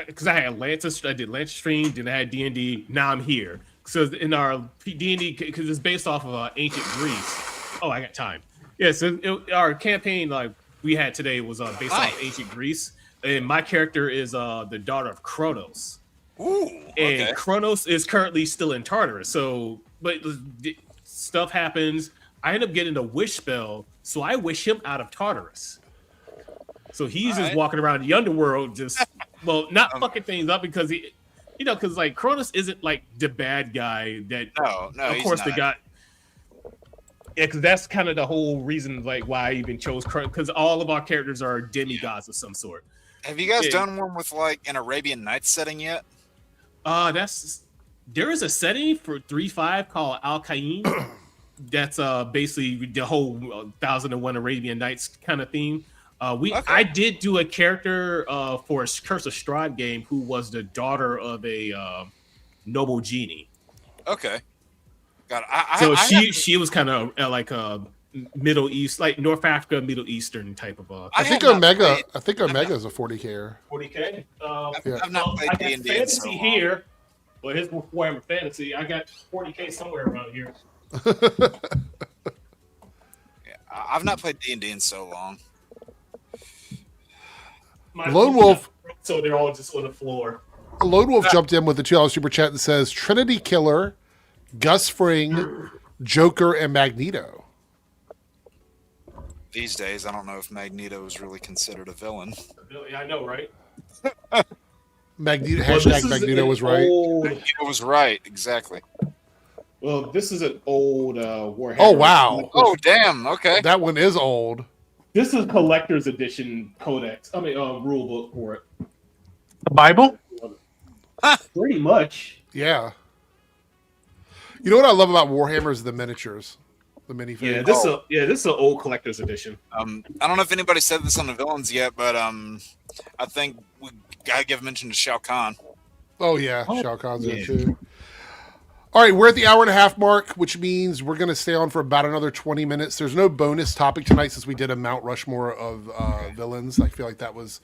because I had Atlantis, I did Atlantis stream, then I had D&D. Now I'm here. So in our D&D, because it's based off of ancient Greece. Oh, I got time. Yeah, so our campaign like we had today was based off ancient Greece, and my character is the daughter of Kronos.
Ooh,
And
okay.
Kronos is currently still in Tartarus. So, but stuff happens. I end up getting a wish spell, so I wish him out of Tartarus. So he's just
Alright.
walking around the underworld, just not fucking things up because he, because like Kronos isn't like the bad guy that.
No,
Of
he's
course,
not.
the guy. Yeah, because that's kind of the whole reason, like why I even chose Kronos, because all of our characters are demigods of some sort.
Have you guys
Yeah.
done one with like an Arabian Nights setting yet?
There is a setting for 3.5 called Al Qaim. That's basically the whole 1001 Arabian Nights kind of theme. I did do a character for a Curse of Strahd game who was the daughter of a noble genie.
Okay. God,
She was kind of like a Middle East, like North Africa, Middle Eastern type of.
I think
have not
Omega.
played-
I think Omega is a 40K.
40K.
I've not played
I got
D&D in so
fantasy
long.
here. Well, here's Warhammer Fantasy. I got 40K somewhere around here.
I've not played D&D in so long.
My
Lone Wolf.
So they're all just on the floor.
Lone Wolf jumped in with the $2 super chat and says Trinity Killer, Gus Fring, Joker, and Magneto.
These days, I don't know if Magneto is really considered a villain.
Yeah, I know, right?
Magneto.
Well, this
Hashtag
is
Magneto
an
was right.
Magneto was right, exactly.
Well, this is an old Warhammer.
Oh, wow.
Oh, damn. Okay.
That one is old.
This is collector's edition codex. I mean, rule book for it.
The Bible?
Pretty much.
Yeah. You know what I love about Warhammer is the miniatures, the minifigures.
Yeah, this is an old collector's edition.
I don't know if anybody said this on the villains yet, but I think we gotta give mention to Shao Kahn.
Oh yeah, Shao Kahn's in it too. All right, we're at the hour and a half mark, which means we're going to stay on for about another 20 minutes. There's no bonus topic tonight since we did a Mount Rushmore of villains. I feel like that was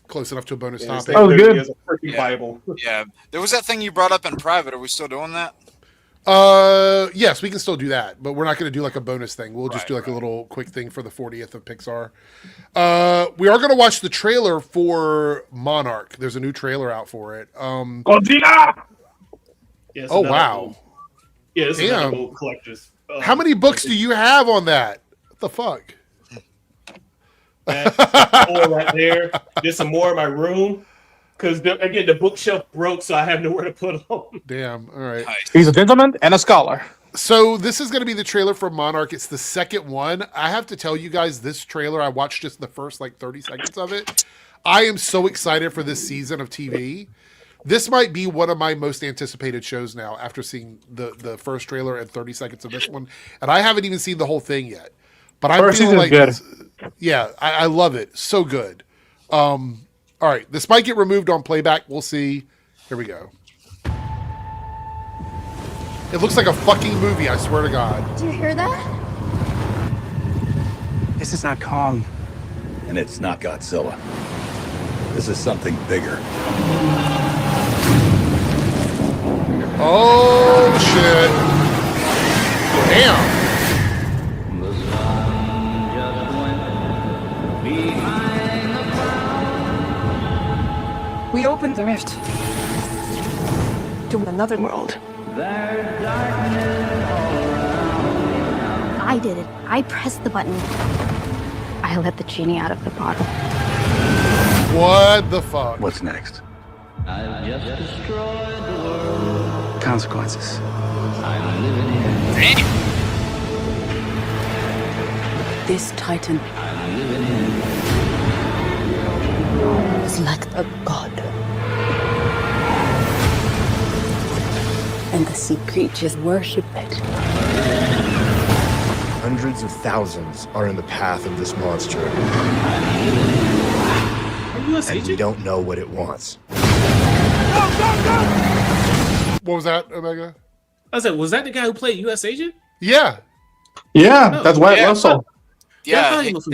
close enough to a bonus topic.
Oh, good.
As a freaking Bible.
Yeah, there was that thing you brought up in private. Are we still doing that?
Yes, we can still do that, but we're not going to do like a bonus thing. We'll just do like a little quick thing for the 40th of Pixar. We are going to watch the trailer for Monarch. There's a new trailer out for it.
Godzilla!
Yeah,
Oh, wow.
Yeah, this is
Damn.
another old collector's.
How many books do you have on that? What the fuck?
Four right there. There's some more in my room. Because, again, the bookshelf broke, so I have nowhere to put them.
Damn. All right.
Nice.
He's a gentleman and a scholar.
So this is going to be the trailer for Monarch. It's the second one. I have to tell you guys, this trailer, I watched just the first like 30 seconds of it. I am so excited for this season of TV. This might be one of my most anticipated shows now after seeing the first trailer and 30 seconds of this one. And I haven't even seen the whole thing yet. But I'm
First
feeling like,
season's
yeah, I love it. So good. All right, this might get removed on playback. We'll see. Here we go. It looks like a fucking movie, I swear to God.
Do you hear that?
This is not Kong.
And it's not Godzilla. This is something bigger.
Oh, shit. Damn.
We opened the rift to another world.
I did it. I pressed the button. I let the genie out of the bottle.
What the fuck?
What's next?
Consequences.
This Titan is like a god. And the sea creatures worship it.
Hundreds of thousands are in the path of this monster. And we don't know what it wants.
What was that, Omega?
I said, was that the guy who played U.S. Agent?
Yeah.
Yeah, that's Wyatt Russell.
Yeah,
it's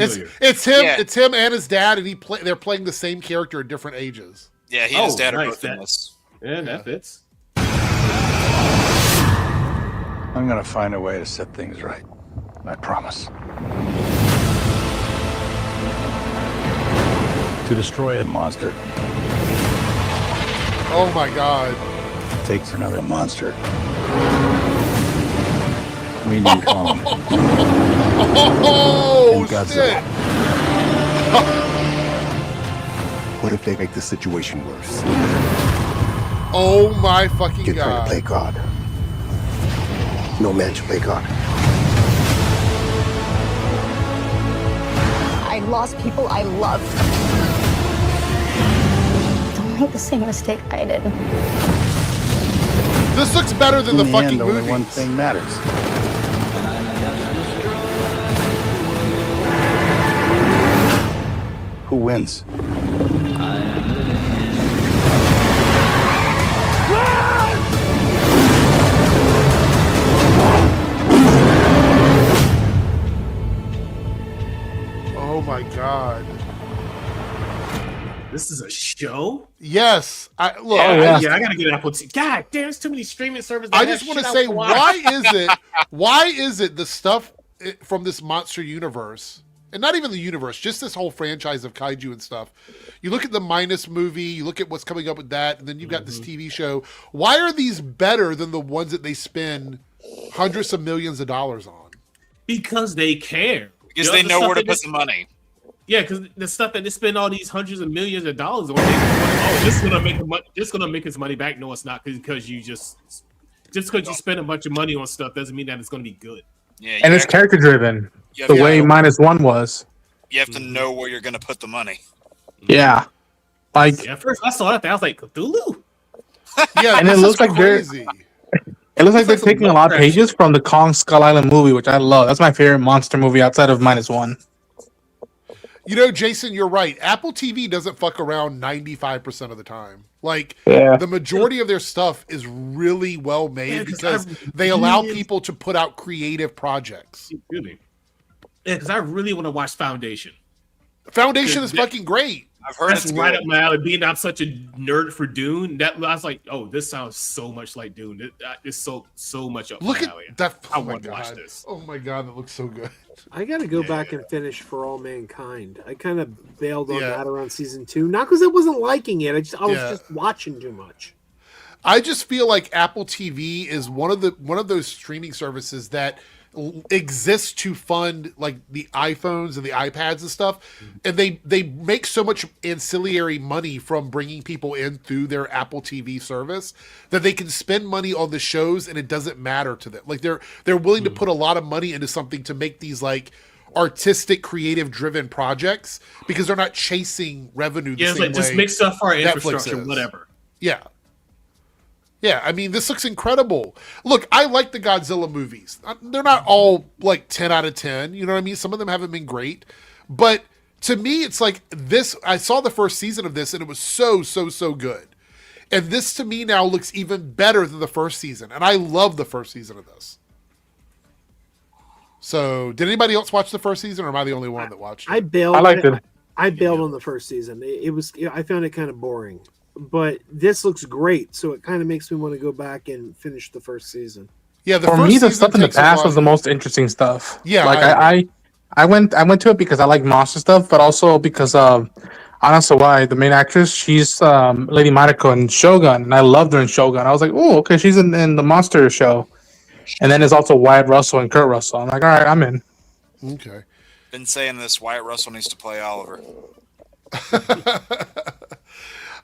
him.
Yeah.
It's him and his dad, and they're playing the same character at different ages.
Yeah, he and his dad are
nice.
both in this.
Yeah, that fits.
I'm gonna find a way to set things right. I promise. To destroy a monster
Oh my god.
takes another monster. We need home.
Oh,
And Godzilla.
shit.
What if they make the situation worse?
Oh my fucking
You're trying to
god.
play God. No man should play God.
I lost people I loved. Don't make the same mistake I did.
This looks better than the
In
fucking
end, only
movie.
one thing matters. Who wins?
Oh my god.
This is a show?
Yes. I look.
Yeah, I gotta get Apple TV. God damn, there's too many streaming services.
I just want to say, why is it the stuff from this monster universe, and not even the universe, just this whole franchise of kaiju and stuff. You look at the Minus movie, you look at what's coming up with that, and then you've got this TV show. Why are these better than the ones that they spend hundreds of millions of dollars on?
Because they care.
Because they know where to put the money.
Yeah, because the stuff that they spend all these hundreds of millions of dollars on, this is gonna make his money back. No, it's not, because you just because you spend a bunch of money on stuff doesn't mean that it's gonna be good.
Yeah,
And it's character driven. The way -1 was.
You have to know where you're going to put the money.
Yeah. Like,
Yeah, at first I saw that, I was like, Cthulhu.
Yeah,
and it looks like
crazy.
It looks like they're taking a lot of pages from the Kong Skull Island movie, which I love. That's my favorite monster movie outside of -1.
You know, Jason, you're right. Apple TV doesn't fuck around 95% of the time. Like,
Yeah.
the majority of their stuff is really well made because they allow people to put out creative projects.
Really? Yeah, because I really want to watch Foundation.
Foundation is fucking great.
I've heard
That's
it's
right
good.
up my alley. Being I'm such a nerd for Dune, that I was like, oh, this sounds so much like Dune. It's so much up
Look
my
at
alley.
that.
I
Oh my
want to watch
god.
this.
Oh my god, that looks so good.
I got to go back and finish For All Mankind. I kind of bailed on
Yeah.
that around season 2. Not because I wasn't liking it. I was
Yeah.
just watching too much.
I just feel like Apple TV is one of those streaming services that exists to fund like the iPhones and the iPads and stuff, and they make so much ancillary money from bringing people in through their Apple TV service that they can spend money on the shows and it doesn't matter to them. Like they're willing to put a lot of money into something to make these like artistic, creative driven projects because they're not chasing revenue the
Yeah,
same
it's like just
way
make stuff for our
Netflix
infrastructure,
is.
whatever.
Yeah. Yeah, I mean, this looks incredible. Look, I like the Godzilla movies. They're not all like 10 out of 10. You know what I mean? Some of them haven't been great. But to me, it's like this. I saw the first season of this and it was so good. And this to me now looks even better than the first season. And I love the first season of this. So, did anybody else watch the first season or am I the only one that watched it?
I bailed.
I liked it.
I bailed on the first season. It was. I found it kind of boring. But this looks great, so it kind of makes me want to go back and finish the first season.
Yeah,
For me, the stuff in the past was the most interesting stuff.
Yeah,
like I went to it because I like monster stuff, but also because Anna Sawai, the main actress, she's Lady Mariko in Shogun, and I loved her in Shogun. I was like, oh, okay, she's in the monster show. And then there's also Wyatt Russell and Kurt Russell. I'm like, all right, I'm in.
Okay.
Been saying this. Wyatt Russell needs to play Oliver.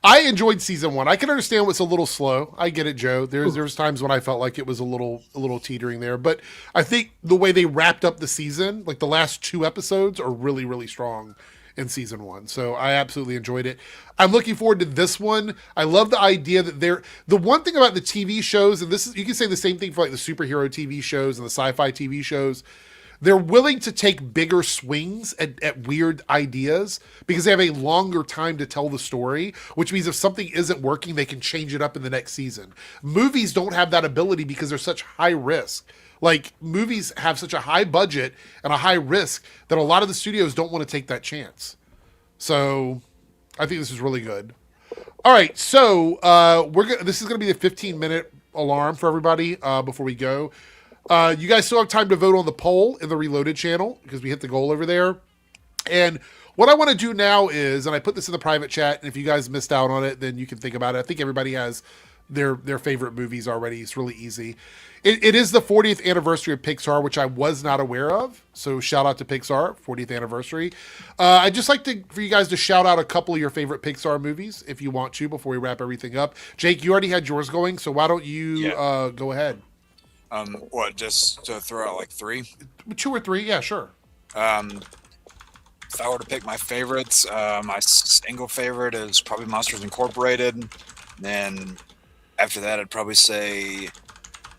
I enjoyed season 1. I can understand what's a little slow. I get it, Joe. There's times when I felt like it was a little teetering there, but I think the way they wrapped up the season, like the last 2 episodes, are really strong, in season 1. So I absolutely enjoyed it. I'm looking forward to this one. I love the idea that the one thing about the TV shows, and this is, you can say the same thing for like the superhero TV shows and the sci-fi TV shows, they're willing to take bigger swings at weird ideas because they have a longer time to tell the story, which means if something isn't working, they can change it up in the next season. Movies don't have that ability because they're such high risk. Like, movies have such a high budget and a high risk that a lot of the studios don't want to take that chance. So I think this is really good. All right, so this is going to be the 15-minute alarm for everybody before we go. You guys still have time to vote on the poll in the Reloaded channel because we hit the goal over there. And what I want to do now is, and I put this in the private chat, and if you guys missed out on it, then you can think about it. I think everybody has their favorite movies already. It's really easy. It is the 40th anniversary of Pixar, which I was not aware of. So shout out to Pixar, 40th anniversary. I'd just like for you guys to shout out a couple of your favorite Pixar movies if you want to before we wrap everything up. Jake, you already had yours going, so why don't you go ahead?
Just to throw out like 3?
2 or 3, yeah, sure.
If I were to pick my favorites, my single favorite is probably Monsters Incorporated. Then after that, I'd probably say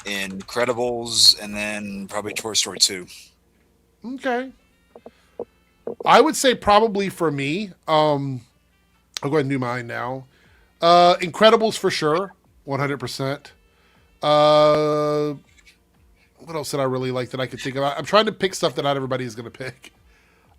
Incredibles, and then probably Toy Story 2.
Okay. I would say probably for me, I'll go ahead and do mine now. Incredibles for sure, 100%. What else did I really like that I could think of? I'm trying to pick stuff that not everybody is going to pick.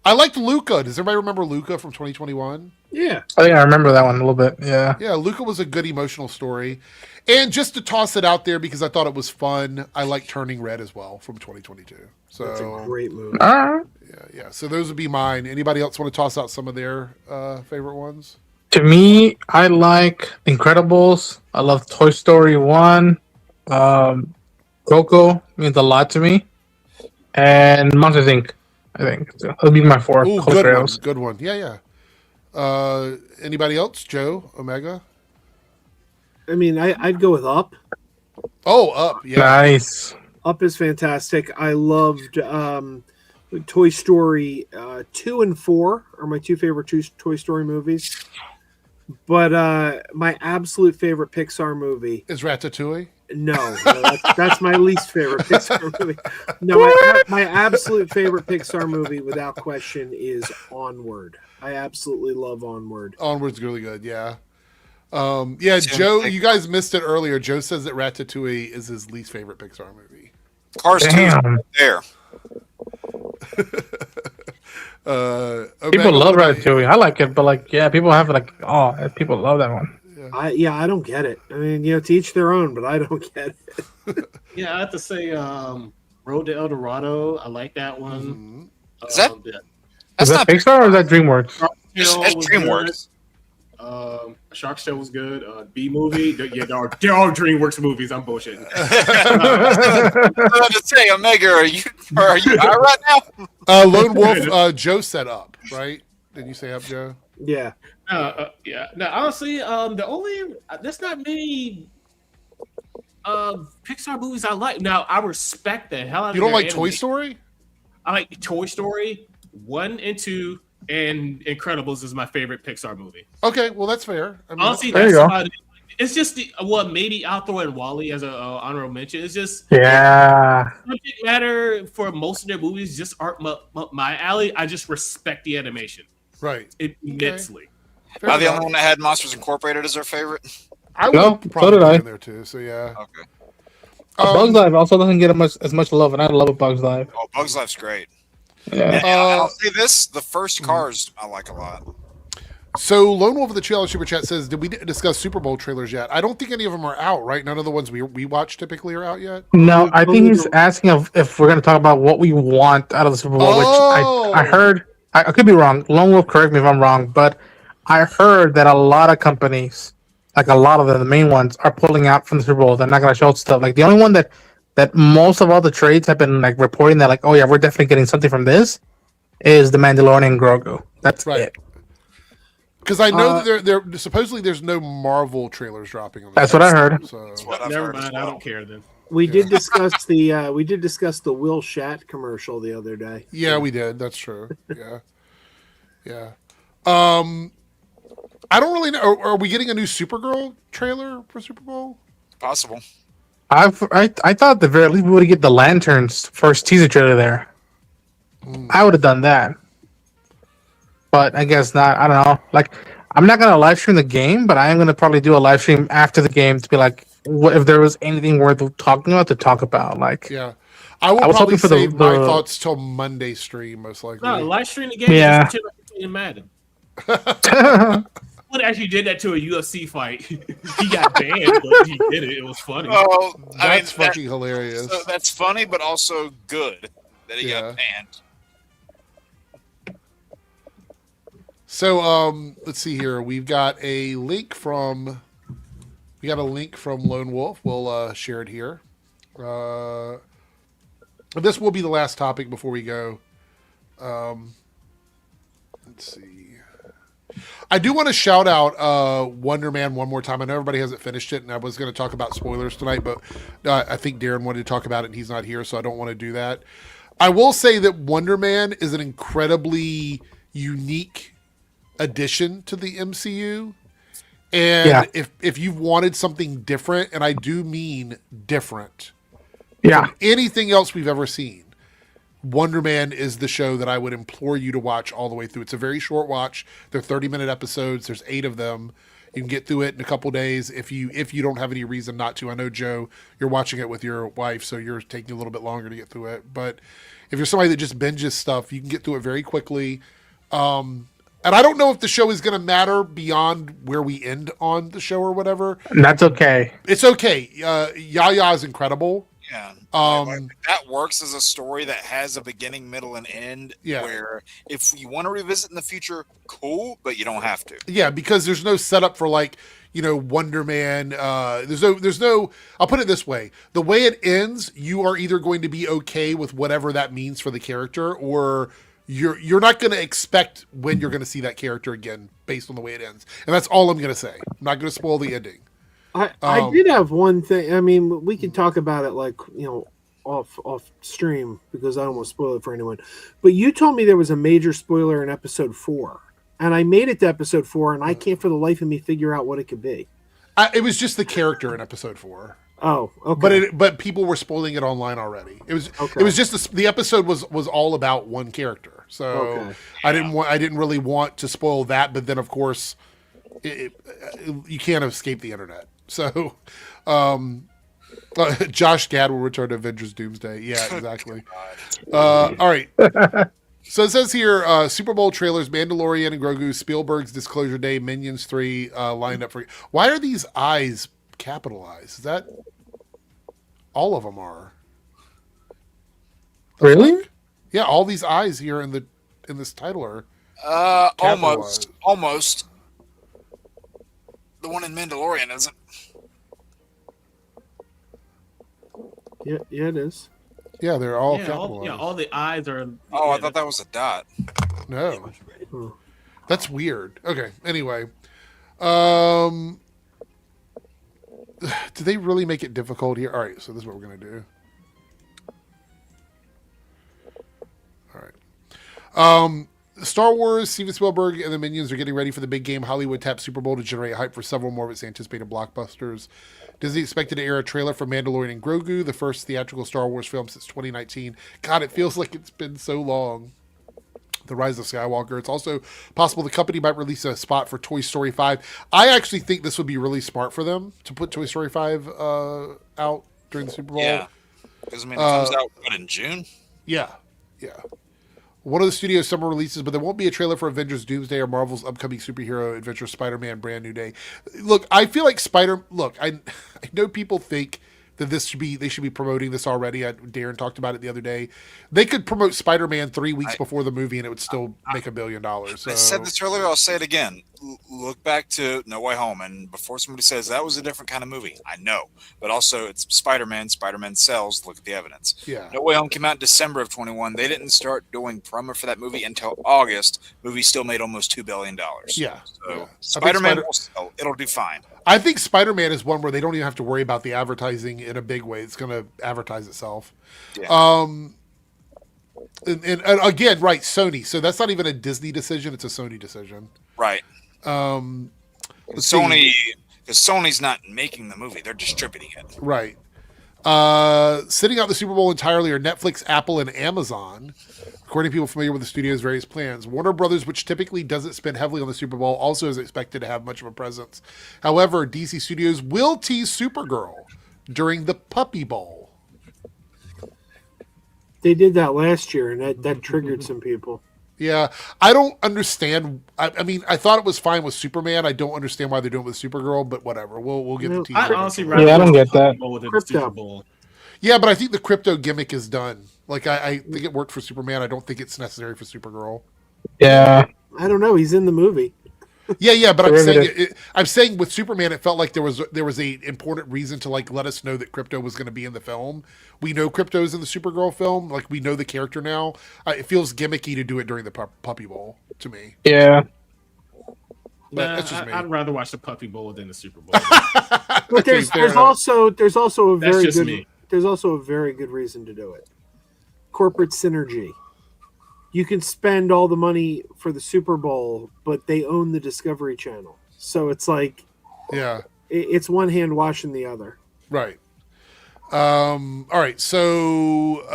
I liked Luca. Does everybody remember Luca from 2021?
Yeah.
I think I remember that one a little bit. Yeah.
Yeah, Luca was a good emotional story. And just to toss it out there because I thought it was fun, I like Turning Red as well from 2022. So
that's a great movie.
Yeah. So those would be mine. Anybody else want to toss out some of their favorite ones?
To me, I like Incredibles. I love Toy Story 1. Coco means a lot to me. And Monsters Inc. I think it'll be my 4.
Ooh, good one. Yeah. Anybody else? Joe, Omega?
I mean, I'd go with Up.
Oh, Up. Yeah.
Nice.
Up is fantastic. I loved Toy Story 2 and 4 are my 2 favorite Toy Story movies. But my absolute favorite Pixar movie
is Ratatouille.
No, that's my least favorite Pixar movie. No, my absolute favorite Pixar movie, without question, is Onward. I absolutely love Onward.
Onward's really good, yeah. Joe, you guys missed it earlier. Joe says that Ratatouille is his least favorite Pixar movie.
Cars 2 there.
People love Ratatouille. I like it, but people have people love that one.
I don't get it. I mean, to each their own, but I don't get it.
Yeah, I have to say, Road to El Dorado. I like that one.
Is that
is that Pixar or is that DreamWorks?
It's DreamWorks.
Shark's Tale was good. B movie. They're all DreamWorks movies. I'm bullshitting.
I was to say, Omega, are you all right now?
Lone Wolf. Joe set Up, right? Did you say Up, Joe?
Yeah.
Yeah. Now, honestly, there's not many Pixar movies I like. Now, I respect the hell out of
You don't like
animation.
Toy Story?
I like Toy Story 1 and 2, and Incredibles is my favorite Pixar movie.
Okay, well that's fair. I mean,
honestly,
there you go.
It's just maybe I'll throw in Wall-E as an honorable mention. It's just subject matter for most of their movies just aren't my alley. I just respect the animation,
right?
Immensely.
Am I the only one that had Monsters Incorporated as their favorite?
I would probably put in there too. So yeah.
Okay.
Bugs Life also doesn't get as much love, and I love Bugs Life.
Oh, Bugs Life's great.
Yeah.
And I'll say this: the first Cars I like a lot.
So Lone Wolf of the Trailer Super Chat says, did we discuss Super Bowl trailers yet? I don't think any of them are out, right? None of the ones we watch typically are out yet?
No, I think he's asking if we're going to talk about what we want out of the Super Bowl, which I heard, I could be wrong. Lone Wolf, correct me if I'm wrong, but I heard that a lot of companies, like a lot of them, the main ones, are pulling out from the Super Bowl. They're not going to show stuff. Like the only one that most of all the trades have been like reporting that like, oh yeah, we're definitely getting something from this is the Mandalorian and Grogu. That's right. It.
Because I know that there supposedly there's no Marvel trailers dropping on.
That's what I heard.
So.
Never mind, I don't care then.
We did discuss the Will Shat commercial the other day.
Yeah, we did. That's true. Yeah. I don't really know. Are we getting a new Supergirl trailer for Super Bowl?
Possible.
I thought at the very least we would get the Lanterns first teaser trailer there. I would have done that, but I guess not. I don't know. Like, I'm not gonna live stream the game, but I am gonna probably do a live stream after the game to be like, what if there was anything worth talking about to talk about? Like,
Yeah. I will
was
probably
hoping for
save
the
my thoughts till Monday stream, most likely.
No, live stream the game.
Yeah.
Just chill like you're playing Madden. Someone actually did that to a UFC fight. He got banned, but he did it. It was funny.
Oh,
That's fucking hilarious.
So that's funny, but also good that he got banned.
So let's see here. We've got a link from Lone Wolf. We'll share it here. This will be the last topic before we go. Let's see. I do want to shout out WonderMan one more time. I know everybody hasn't finished it, and I was going to talk about spoilers tonight, but I think Darren wanted to talk about it, and he's not here, so I don't want to do that. I will say that WonderMan is an incredibly unique addition to the MCU. And if you've wanted something different, and I do mean different, from anything else we've ever seen, WonderMan is the show that I would implore you to watch all the way through. It's a very short watch. They're 30-minute episodes. There's 8 of them. You can get through it in a couple days if you don't have any reason not to. I know, Joe, you're watching it with your wife, so you're taking a little bit longer to get through it. But if you're somebody that just binges stuff, you can get through it very quickly. And I don't know if the show is going to matter beyond where we end on the show or whatever.
That's okay.
It's okay. Yaya is incredible.
Yeah. That works as a story that has a beginning, middle, and end.
Yeah.
Where if you want to revisit in the future, cool, but you don't have to.
Yeah, because there's no setup for WonderMan. There's no. I'll put it this way: the way it ends, you are either going to be okay with whatever that means for the character, or you're not going to expect when you're going to see that character again based on the way it ends. And that's all I'm going to say. I'm not going to spoil the ending.
I did have one thing. I mean, we can talk about it off stream because I don't want to spoil it for anyone. But you told me there was a major spoiler in episode 4, and I made it to episode 4, and I can't for the life of me figure out what it could be.
It was just the character in episode 4.
Oh, okay.
But people were spoiling it online already. It was just the episode was all about one character. So I didn't really want to spoil that. But then of course, you can't escape the internet. So, Josh Gad will return to Avengers Doomsday. Yeah, exactly. All right. So it says here, Super Bowl trailers, Mandalorian and Grogu, Spielberg's Disclosure Day, Minions 3 lined up for. Why are these eyes capitalized? Is that all of them are?
Really?
Yeah, all these eyes here in this title are
almost. The one in Mandalorian isn't.
Yeah, it is.
Yeah, they're all capitalized.
All the eyes are.
Oh, I thought that was a dot.
No, that's weird. Okay, anyway, do they really make it difficult here? All right, so this is what we're gonna do. All right. Star Wars, Steven Spielberg, and the Minions are getting ready for the big game Hollywood tapped Super Bowl to generate hype for several more of its anticipated blockbusters. Disney expected to air a trailer for Mandalorian and Grogu, the first theatrical Star Wars film since 2019. God, it feels like it's been so long. The Rise of Skywalker. It's also possible the company might release a spot for Toy Story 5. I actually think this would be really smart for them to put Toy Story 5 out during the Super Bowl.
Yeah, because it comes out in June.
Yeah. One of the studio's summer releases, but there won't be a trailer for Avengers Doomsday or Marvel's upcoming superhero adventure Spider-Man Brand New Day. Look, I feel like I know people think that they should be promoting this already. Darren talked about it the other day. They could promote Spider-Man 3 weeks before the movie and it would still make $1 billion. So.
I said this earlier, I'll say it again. Look back to No Way Home, and before somebody says that was a different kind of movie, I know. But also, it's Spider-Man. Spider-Man sells. Look at the evidence.
Yeah.
No Way Home came out in December of 21. They didn't start doing promo for that movie until August. Movie still made almost $2 billion.
Yeah.
So Spider-Man will sell. It'll do fine.
I think Spider-Man is one where they don't even have to worry about the advertising in a big way. It's going to advertise itself.
Yeah.
and again, right, Sony. So that's not even a Disney decision; it's a Sony decision.
Right. Sony, because Sony's not making the movie; they're distributing it.
Right. Sitting out the Super Bowl entirely are Netflix, Apple, and Amazon. According to people familiar with the studio's various plans, Warner Brothers, which typically doesn't spend heavily on the Super Bowl, also is expected to have much of a presence. However, DC Studios will tease Supergirl during the Puppy Bowl.
They did that last year, and that triggered some people.
Yeah, I don't understand. I mean, I thought it was fine with Superman. I don't understand why they're doing it with Supergirl, but whatever. We'll get the teaser.
I honestly
I don't get that.
Crypto.
Yeah, but I think the crypto gimmick is done. Like, I think it worked for Superman. I don't think it's necessary for Supergirl.
Yeah.
I don't know. He's in the movie.
Yeah, but I'm saying with Superman, it felt like there was a important reason to like let us know that crypto was going to be in the film. We know crypto's in the Supergirl film. Like, we know the character now. It feels gimmicky to do it during the Puppy Bowl to me.
Yeah.
But that's just me.
I'd rather watch the Puppy Bowl than the Super Bowl.
But there's also a very
just
good
me.
There's also a very good reason to do it. Corporate synergy. You can spend all the money for the Super Bowl, but they own the Discovery Channel. So it's like,
yeah,
it's one hand washing the other.
Right. All right. So,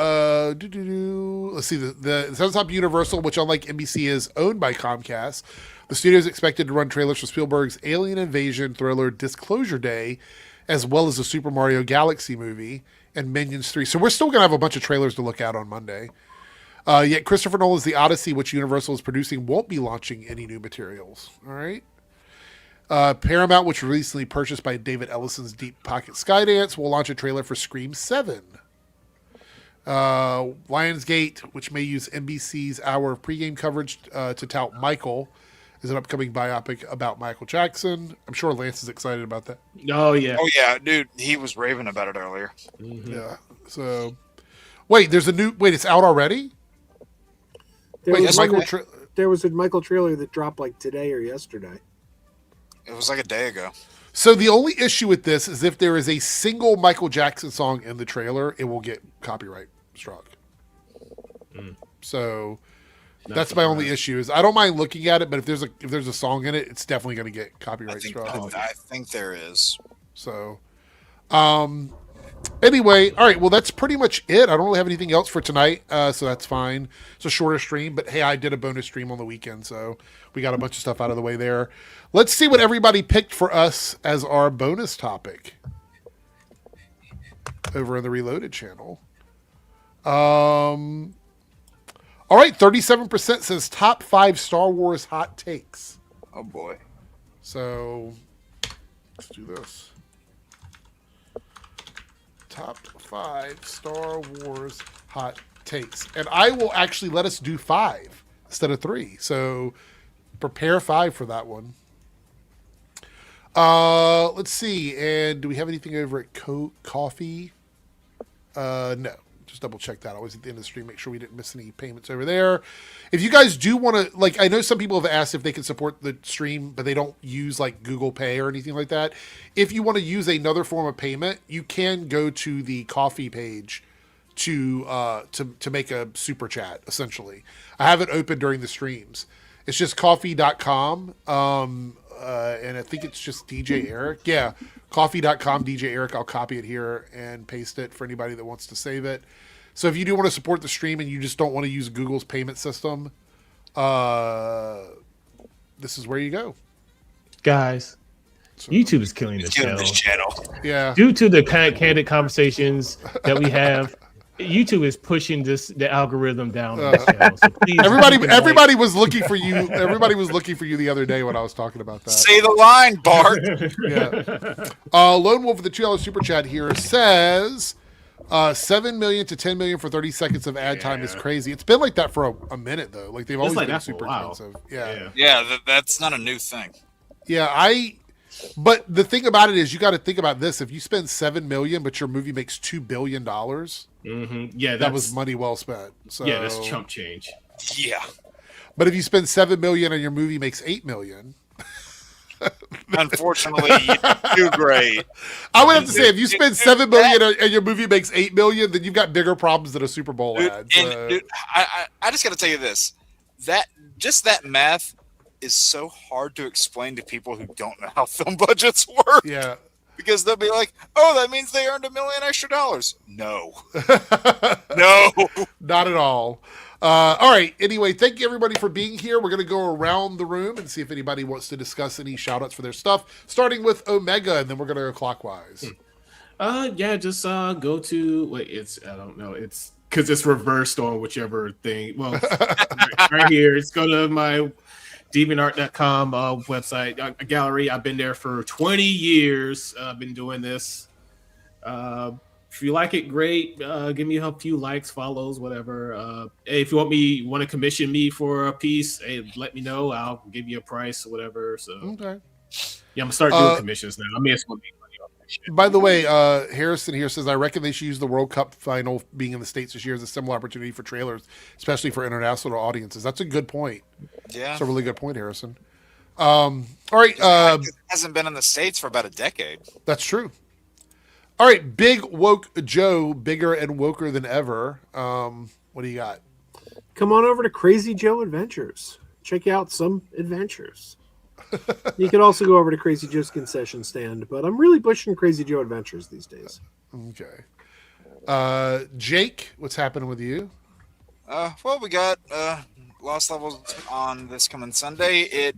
let's see. The Sun's Up Universal, which unlike NBC is owned by Comcast, the studio is expected to run trailers for Spielberg's Alien Invasion thriller Disclosure Day, as well as the Super Mario Galaxy movie and Minions 3. So we're still going to have a bunch of trailers to look at on Monday. Yet Christopher Nolan's The Odyssey, which Universal is producing, won't be launching any new materials. All right. Paramount, which was recently purchased by David Ellison's Deep Pocket Skydance, will launch a trailer for Scream 7. Lionsgate, which may use NBC's hour of pregame coverage to tout Michael, is an upcoming biopic about Michael Jackson. I'm sure Lance is excited about that.
Oh, yeah.
Oh, yeah, dude. He was raving about it earlier.
Mm-hmm.
Yeah. So, wait, it's out already?
There was a Michael trailer that dropped like today or yesterday.
It was like a day ago.
So the only issue with this is if there is a single Michael Jackson song in the trailer, it will get copyright struck. So that's my only issue. Is I don't mind looking at it, but if there's a song in it, it's definitely going to get copyright struck.
I think there is.
So, anyway, all right. Well, that's pretty much it. I don't really have anything else for tonight, so that's fine. It's a shorter stream, but hey, I did a bonus stream on the weekend, so we got a bunch of stuff out of the way there. Let's see what everybody picked for us as our bonus topic over in the Reloaded channel. All right, 37% says top 5 Star Wars hot takes.
Oh boy.
So let's do this. Top 5 Star Wars hot takes. And I will actually let us do 5 instead of 3. So prepare 5 for that one. Let's see. And do we have anything over at Coffee? No. Just double check that. Always at the end of the stream, make sure we didn't miss any payments over there. If you guys do want to, like, I know some people have asked if they can support the stream, but they don't use like Google Pay or anything like that. If you want to use another form of payment, you can go to the Coffee page to make a super chat. Essentially, I have it open during the streams. It's just coffee.com. And I think it's just DJ Eric. Yeah, coffee.com, DJ Eric. I'll copy it here and paste it for anybody that wants to save it. So if you do want to support the stream and you just don't want to use Google's payment system, this is where you go.
Guys,
So,
YouTube is killing this channel.
Yeah.
Due to the candid conversations that we have, YouTube is pushing the algorithm down on this channel. So please,
everybody was looking for you. Everybody was looking for you the other day when I was talking about that.
Say the line, Bart.
Yeah. Lone Wolf with the $2 super chat here says 7 million to 10 million for 30 seconds of ad time is crazy. It's been like that for a minute though. Like they've always been super expensive.
Yeah, that's not a new thing.
Yeah, but the thing about it is you got to think about this. If you spend 7 million, but your movie makes $2 billion,
yeah,
that was money well spent. So
yeah, that's chump change.
Yeah.
But if you spend 7 million and your movie makes 8 million,
Unfortunately, you do great.
I would have to say, if you spend $7 million and your movie makes $8 million, then you've got bigger problems than a Super Bowl ad.
Dude, I just got to tell you this: that math is so hard to explain to people who don't know how film budgets work.
Yeah.
Because they'll be like, "Oh, that means they earned $1 million extra." No, no,
not at all. All right. Anyway, thank you everybody for being here. We're going to go around the room and see if anybody wants to discuss any shout outs for their stuff, starting with Omega, and then we're going to go clockwise.
Yeah, just go to I don't know, it's because it's reversed on whichever thing. Well, right here, it's go to my deviantart.com website, a gallery. I've been there for 20 years. I've been doing this. If you like it, great. Give me a few likes, follows, whatever. Hey, if you want to commission me for a piece, hey, let me know. I'll give you a price or whatever. So
okay.
Yeah, I'm gonna start doing commissions now. I mean, it's gonna make money off that shit.
By the way, Harrison here says, I reckon they should use the World Cup final being in the States this year as a similar opportunity for trailers, especially for international audiences. That's a good point.
Yeah.
That's a really good point, Harrison. All right.
It hasn't been in the States for about a decade.
That's true. All right. Big Woke Joe, bigger and woker than ever. What do you got?
Come on over to Crazy Joe Adventures. Check out some adventures. You can also go over to Crazy Joe's concession stand, but I'm really pushing Crazy Joe Adventures these days.
Okay. Jake, what's happening with you?
Well, we got Lost Levels on this coming Sunday. It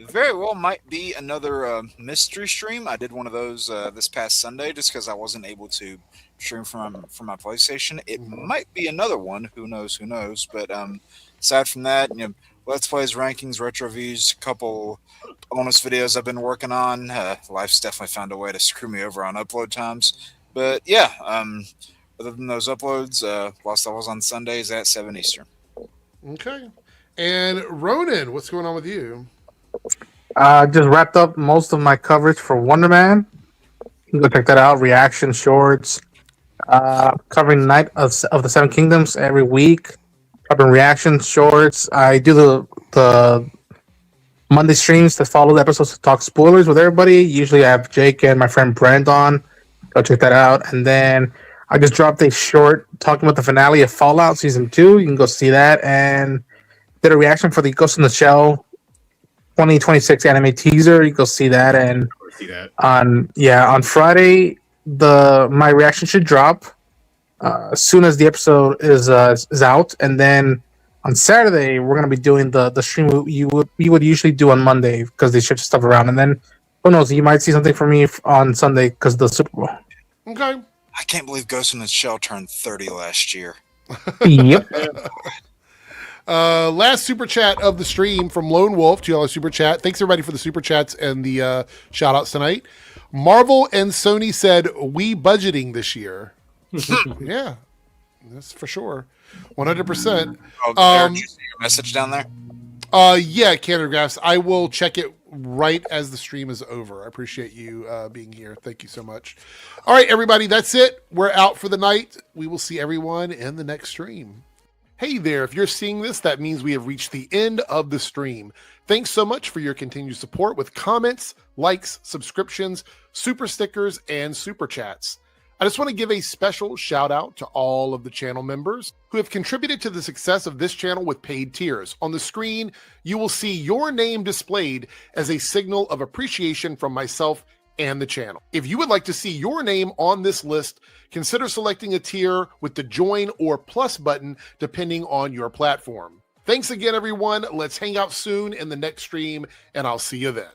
very well might be another mystery stream. I did one of those this past Sunday just because I wasn't able to stream from my PlayStation. It might be another one. Who knows? But aside from that, Let's Plays, rankings, retro views, a couple bonus videos I've been working on. Life's definitely found a way to screw me over on upload times. But yeah, other than those uploads, Lost Levels on Sundays at 7 Eastern.
Okay. And Ronan, what's going on with you?
Just wrapped up most of my coverage for WonderMan. You can go check that out. Reaction shorts. Covering Night of the Seven Kingdoms every week. Covering reaction shorts. I do the Monday streams that follow the episodes to talk spoilers with everybody. Usually I have Jake and my friend Brent on. Go check that out. And then I just dropped a short talking about the finale of Fallout Season 2. You can go see that. And did a reaction for the Ghost in the Shell 2026 anime teaser. You can go see that. And on Friday, my reaction should drop as soon as the episode is out. And then on Saturday, we're going to be doing the stream we would usually do on Monday because they shift stuff around. And then, who knows, you might see something from me on Sunday because of the Super Bowl.
Okay.
I can't believe Ghost in the Shell turned 30 last year.
Yep.
Last super chat of the stream from Lone Wolf, $2 super chat. Thanks everybody for the super chats and the shout outs tonight. Marvel and Sony said we budgeting this year. Yeah, that's for sure. 100%.
Did you see your message down there?
Yeah, Canada Graphs. I will check it right as the stream is over. I appreciate you being here. Thank you so much. All right, everybody, that's it. We're out for the night. We will see everyone in the next stream. Hey there, if you're seeing this, that means we have reached the end of the stream. Thanks so much for your continued support with comments, likes, subscriptions, super stickers, and super chats. I just want to give a special shout out to all of the channel members who have contributed to the success of this channel with paid tiers. On the screen, you will see your name displayed as a signal of appreciation from myself and the channel. If you would like to see your name on this list, consider selecting a tier with the join or plus button depending on your platform. Thanks again, everyone. Let's hang out soon in the next stream, and I'll see you then.